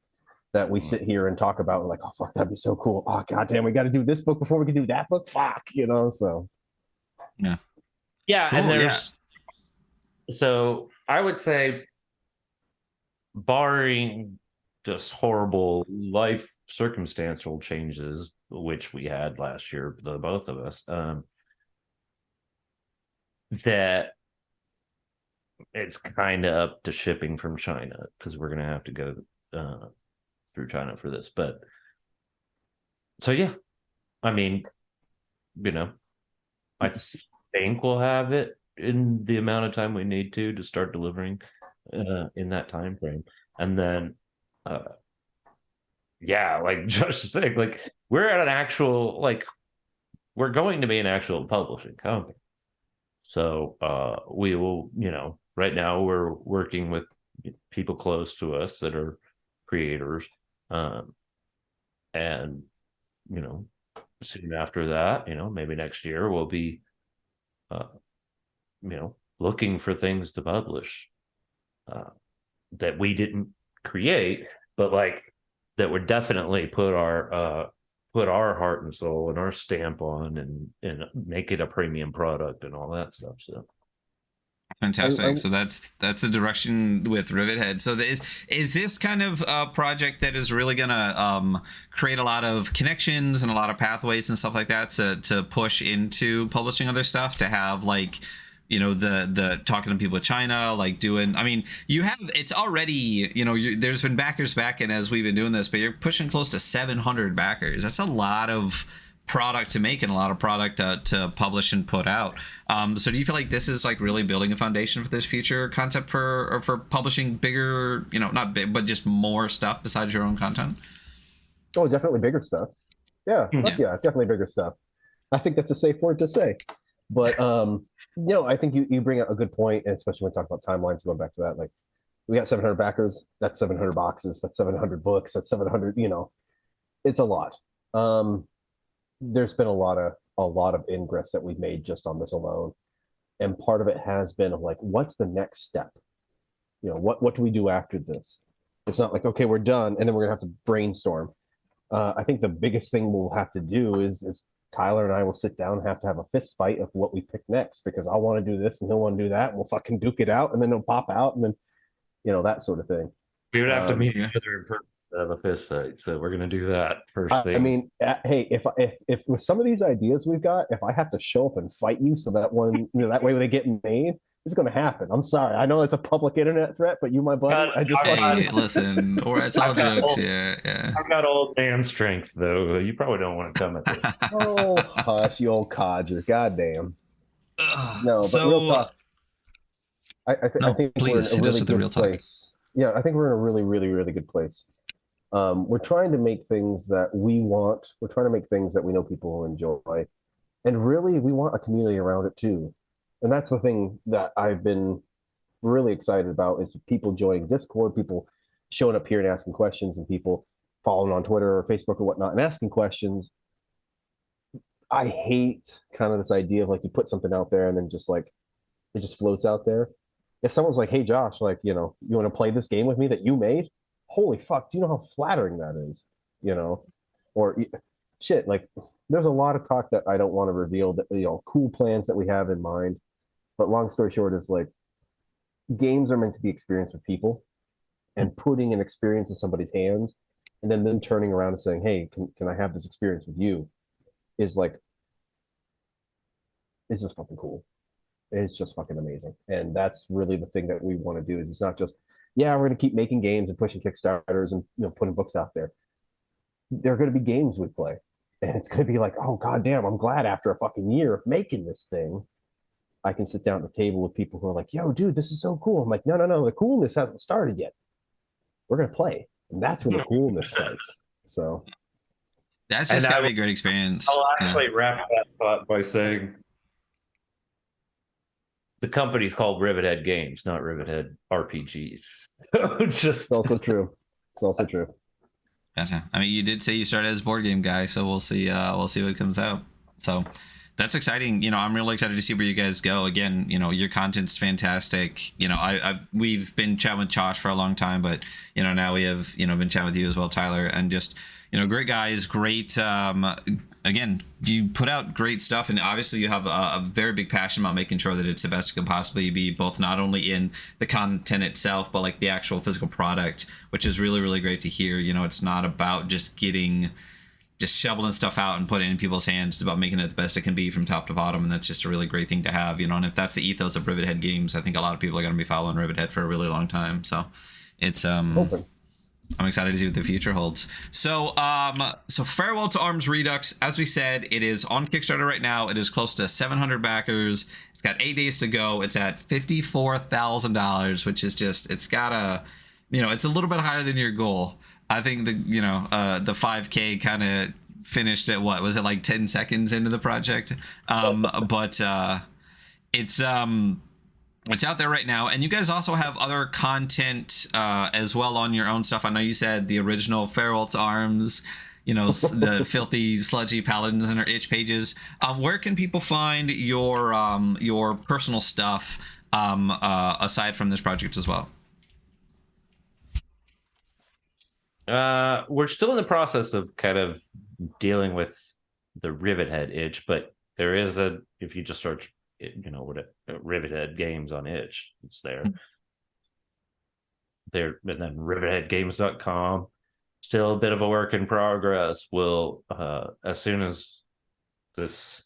that we sit here and talk about. We're like, oh fuck, that'd be so cool. Oh goddamn, we got to do this book before we can do that book. Fuck, so. Yeah. Yeah, and there's so I would say barring just horrible life circumstantial changes, which we had last year, the both of us, that it's kind of up to shipping from China, because we're going to have to go through China for this. But so, yeah, I mean, I think we'll have it in the amount of time we need to start delivering in that time frame. And then, like Josh said, like we're at an actual, like, we're going to be an actual publishing company. So we will, right now we're working with people close to us that are creators. And, soon after that, maybe next year we'll be, looking for things to publish that we didn't create, but like that would definitely put our heart and soul and our stamp on, and make it a premium product and all that stuff. So fantastic. So that's the direction with Rivethead. So is this kind of a project that is really gonna create a lot of connections and a lot of pathways and stuff like that to push into publishing other stuff, to have like, the talking to people in China, like doing, I mean, it's already, there's been backers backing as we've been doing this, but you're pushing close to 700 backers. That's a lot of product to make and a lot of product to publish and put out. So do you feel like this is like really building a foundation for this future concept for publishing bigger, not big, but just more stuff besides your own content? Oh, definitely bigger stuff. Yeah, definitely bigger stuff. I think that's a safe word to say. But I think you bring up a good point, and especially when we talk about timelines, going back to that, like we got 700 backers, that's 700 boxes, that's 700 books, that's 700, it's a lot. There's been a lot of ingress that we've made just on this alone. And part of it has been like, what's the next step? What do we do after this? It's not like, okay, we're done, and then we're gonna have to brainstorm. I think the biggest thing we'll have to do is Tyler and I will sit down and have to have a fist fight of what we pick next, because I want to do this and he'll want to do that, and we'll fucking duke it out, and then it'll pop out, and then that sort of thing. We would have to meet each other in person to have a fist fight, so we're gonna do that first thing. I mean, hey, if with some of these ideas we've got, if I have to show up and fight you so that that way when they get made, it's going to happen. I'm sorry. I know it's a public internet threat, but you, my buddy, listen, or it's all jokes here. Yeah. I've got old man strength, though. You probably don't want to come at this. Oh, hush, you old codger. Goddamn. No, but real talk. I think please, we're in a really good place. Yeah, I think we're in a really, really, really good place. We're trying to make things that we want. We're trying to make things that we know people will enjoy. And really, we want a community around it, too. And that's the thing that I've been really excited about, is people joining Discord, people showing up here and asking questions, and people following on Twitter or Facebook or whatnot and asking questions. I hate kind of this idea of like you put something out there and then just like it just floats out there. If someone's like, hey, Josh, like, you want to play this game with me that you made? Holy fuck, do you know how flattering that is? Or shit, like there's a lot of talk that I don't want to reveal, that, cool plans that we have in mind. But long story short is like games are meant to be experienced with people, and putting an experience in somebody's hands and then them turning around and saying, hey, can I have this experience with you, is like, it's just fucking cool. It's just fucking amazing. And that's really the thing that we want to do, is it's not just, we're going to keep making games and pushing Kickstarters and putting books out there. There are going to be games we play, and it's going to be like, oh god damn, I'm glad after a fucking year of making this thing I can sit down at the table with people who are like, yo, dude, this is so cool. I'm like, no, the coolness hasn't started yet. We're going to play. And that's when the coolness starts. So that's just gotta be a great experience. I'll actually wrap that thought by saying the company's called Rivethead Games, not Rivethead RPGs. It's also true. It's also true. Gotcha. I mean, you did say you started as a board game guy, so we'll see what comes out. So that's exciting. I'm really excited to see where you guys go. Again, your content's fantastic. We've been chatting with Josh for a long time, but now we have been chatting with you as well, Tyler, and just great guys, great again, you put out great stuff, and obviously you have a very big passion about making sure that it's the best it can possibly be, both not only in the content itself, but like the actual physical product, which is really, really great to hear. You know, it's not about just shoveling stuff out and putting it in people's hands. It's about making it the best it can be from top to bottom, and that's just a really great thing to have, you know. And if that's the ethos of Rivethead Games, I think a lot of people are going to be following Rivethead for a really long time. So it's I'm excited to see what the future holds. So so Farewell to Arms Redux, as we said, it is on Kickstarter right now. It is close to 700 backers. It's got 8 days to go. It's at $54,000, which is just, it's got a, you know, it's a little bit higher than your goal. I think the, you know, the 5K kind of finished at, what was it, like 10 seconds into the project? But it's out there right now, and you guys also have other content as well on your own stuff. I know you said the original Farewell to Arms, you know, the filthy, sludgy paladins and our itch pages. Where can people find your personal stuff aside from this project as well? We're still in the process of kind of dealing with the Rivethead itch, but there is if you just search, you know, what Rivethead Games on itch, it's there. And then rivetheadgames.com, still a bit of a work in progress. We'll as soon as this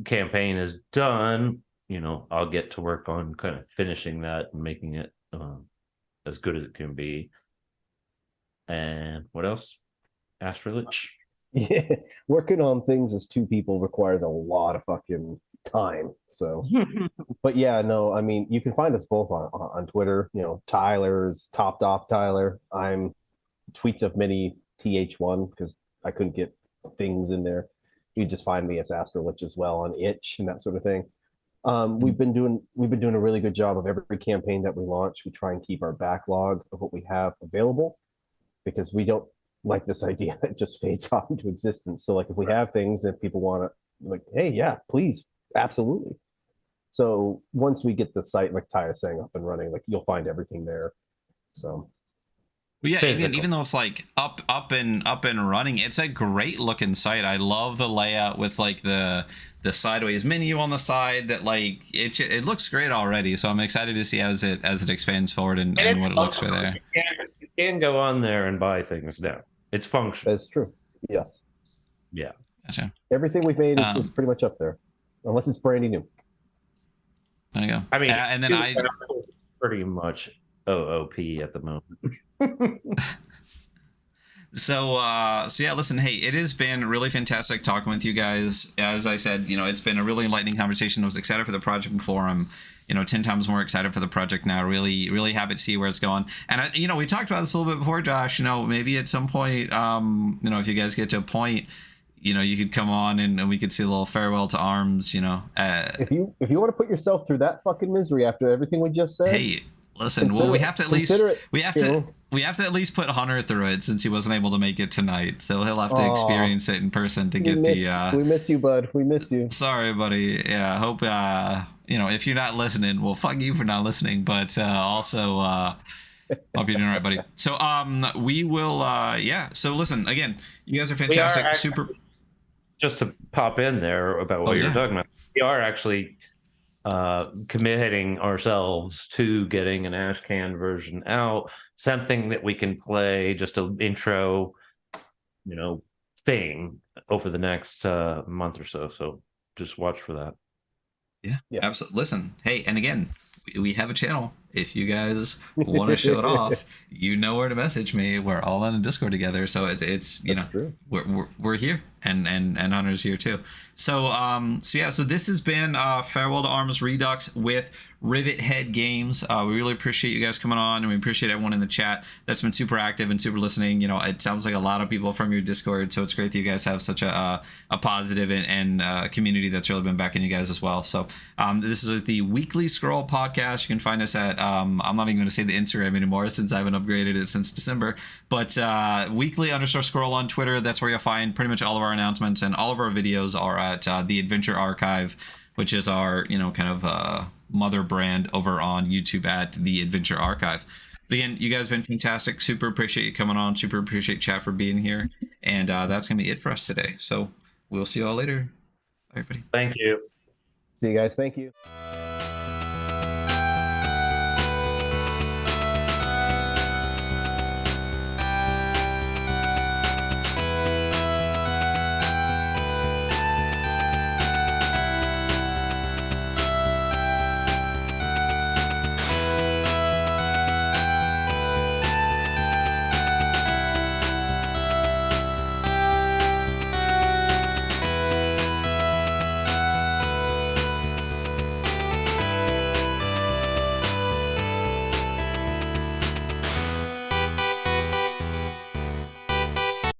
campaign is done, you know, I'll get to work on kind of finishing that and making it as good as it can be. And what else? Astrolich. Yeah, working on things as two people requires a lot of fucking time. So, but yeah, no, I mean, you can find us both on Twitter. You know, Tyler's Topped Off Tyler. I'm Tweets of Mini TH1 because I couldn't get things in there. You just find me as Astrolich as well on itch and that sort of thing. We've been doing a really good job of every campaign that we launch. We try and keep our backlog of what we have available, because we don't like this idea that just fades off into existence. So like if we have things that people want to, like, hey, yeah, please, absolutely. So once we get the site, like Ty is saying, up and running, like you'll find everything there. So well, yeah, even though it's like up and running, it's a great looking site. I love the layout with like the sideways menu on the side. That like it looks great already. So I'm excited to see as it expands forward and what it looks for there. You can go on there and buy things now. It's functional. That's true. Yes. Yeah. Gotcha. Everything we've made is pretty much up there, unless it's brand new. There you go. I mean, and then I pretty much OOP at the moment. So yeah, listen, hey, it has been really fantastic talking with you guys. As I said, you know, it's been a really enlightening conversation. I was excited for the project before. I'm, you know, 10 times more excited for the project now. Really, really happy to see where it's going. And you know, we talked about this a little bit before, Josh. You know, maybe at some point, you know, if you guys get to a point, you know, you could come on and we could see a little Farewell to Arms. You know, if you want to put yourself through that fucking misery after everything we just said, hey, listen, well, we have to at least we have to at least put Hunter through it, since he wasn't able to make it tonight. So he'll have to experience it in person to get we miss you, bud. We miss you. Sorry, buddy. Yeah, I hope you know, if you're not listening, well, fuck you for not listening. But also, hope you're doing all right, buddy. So we will yeah. So listen, again, you guys are fantastic. Super. Just to pop in there about what you're talking about, we are actually committing ourselves to getting an Ashcan version out, something that we can play, just an intro, you know, thing over the next month or so. So just watch for that. Yeah, absolutely. Listen, hey, and again, we have a channel. If you guys want to show it off, you know where to message me. We're all on a Discord together, so it's you know, true. We're here, and Hunter's here too. So so this has been Farewell to Arms Redux with Rivethead Games. We really appreciate you guys coming on, and we appreciate everyone in the chat that's been super active and super listening. You know, it sounds like a lot of people from your Discord, so it's great that you guys have such a positive and community that's really been backing you guys as well. So this is the Weekly Scroll podcast. You can find us at I'm not even going to say the Instagram anymore, since I haven't upgraded it since December, but weekly_scroll on Twitter. That's where you'll find pretty much all of our announcements, and all of our videos are at the Adventure Archive, which is our, you know, kind of mother brand over on YouTube at the Adventure Archive. But again, you guys have been fantastic. Super appreciate you coming on. Super appreciate chat for being here. And that's going to be it for us today. So we'll see you all later. Bye, everybody. Thank you. See you guys. Thank you.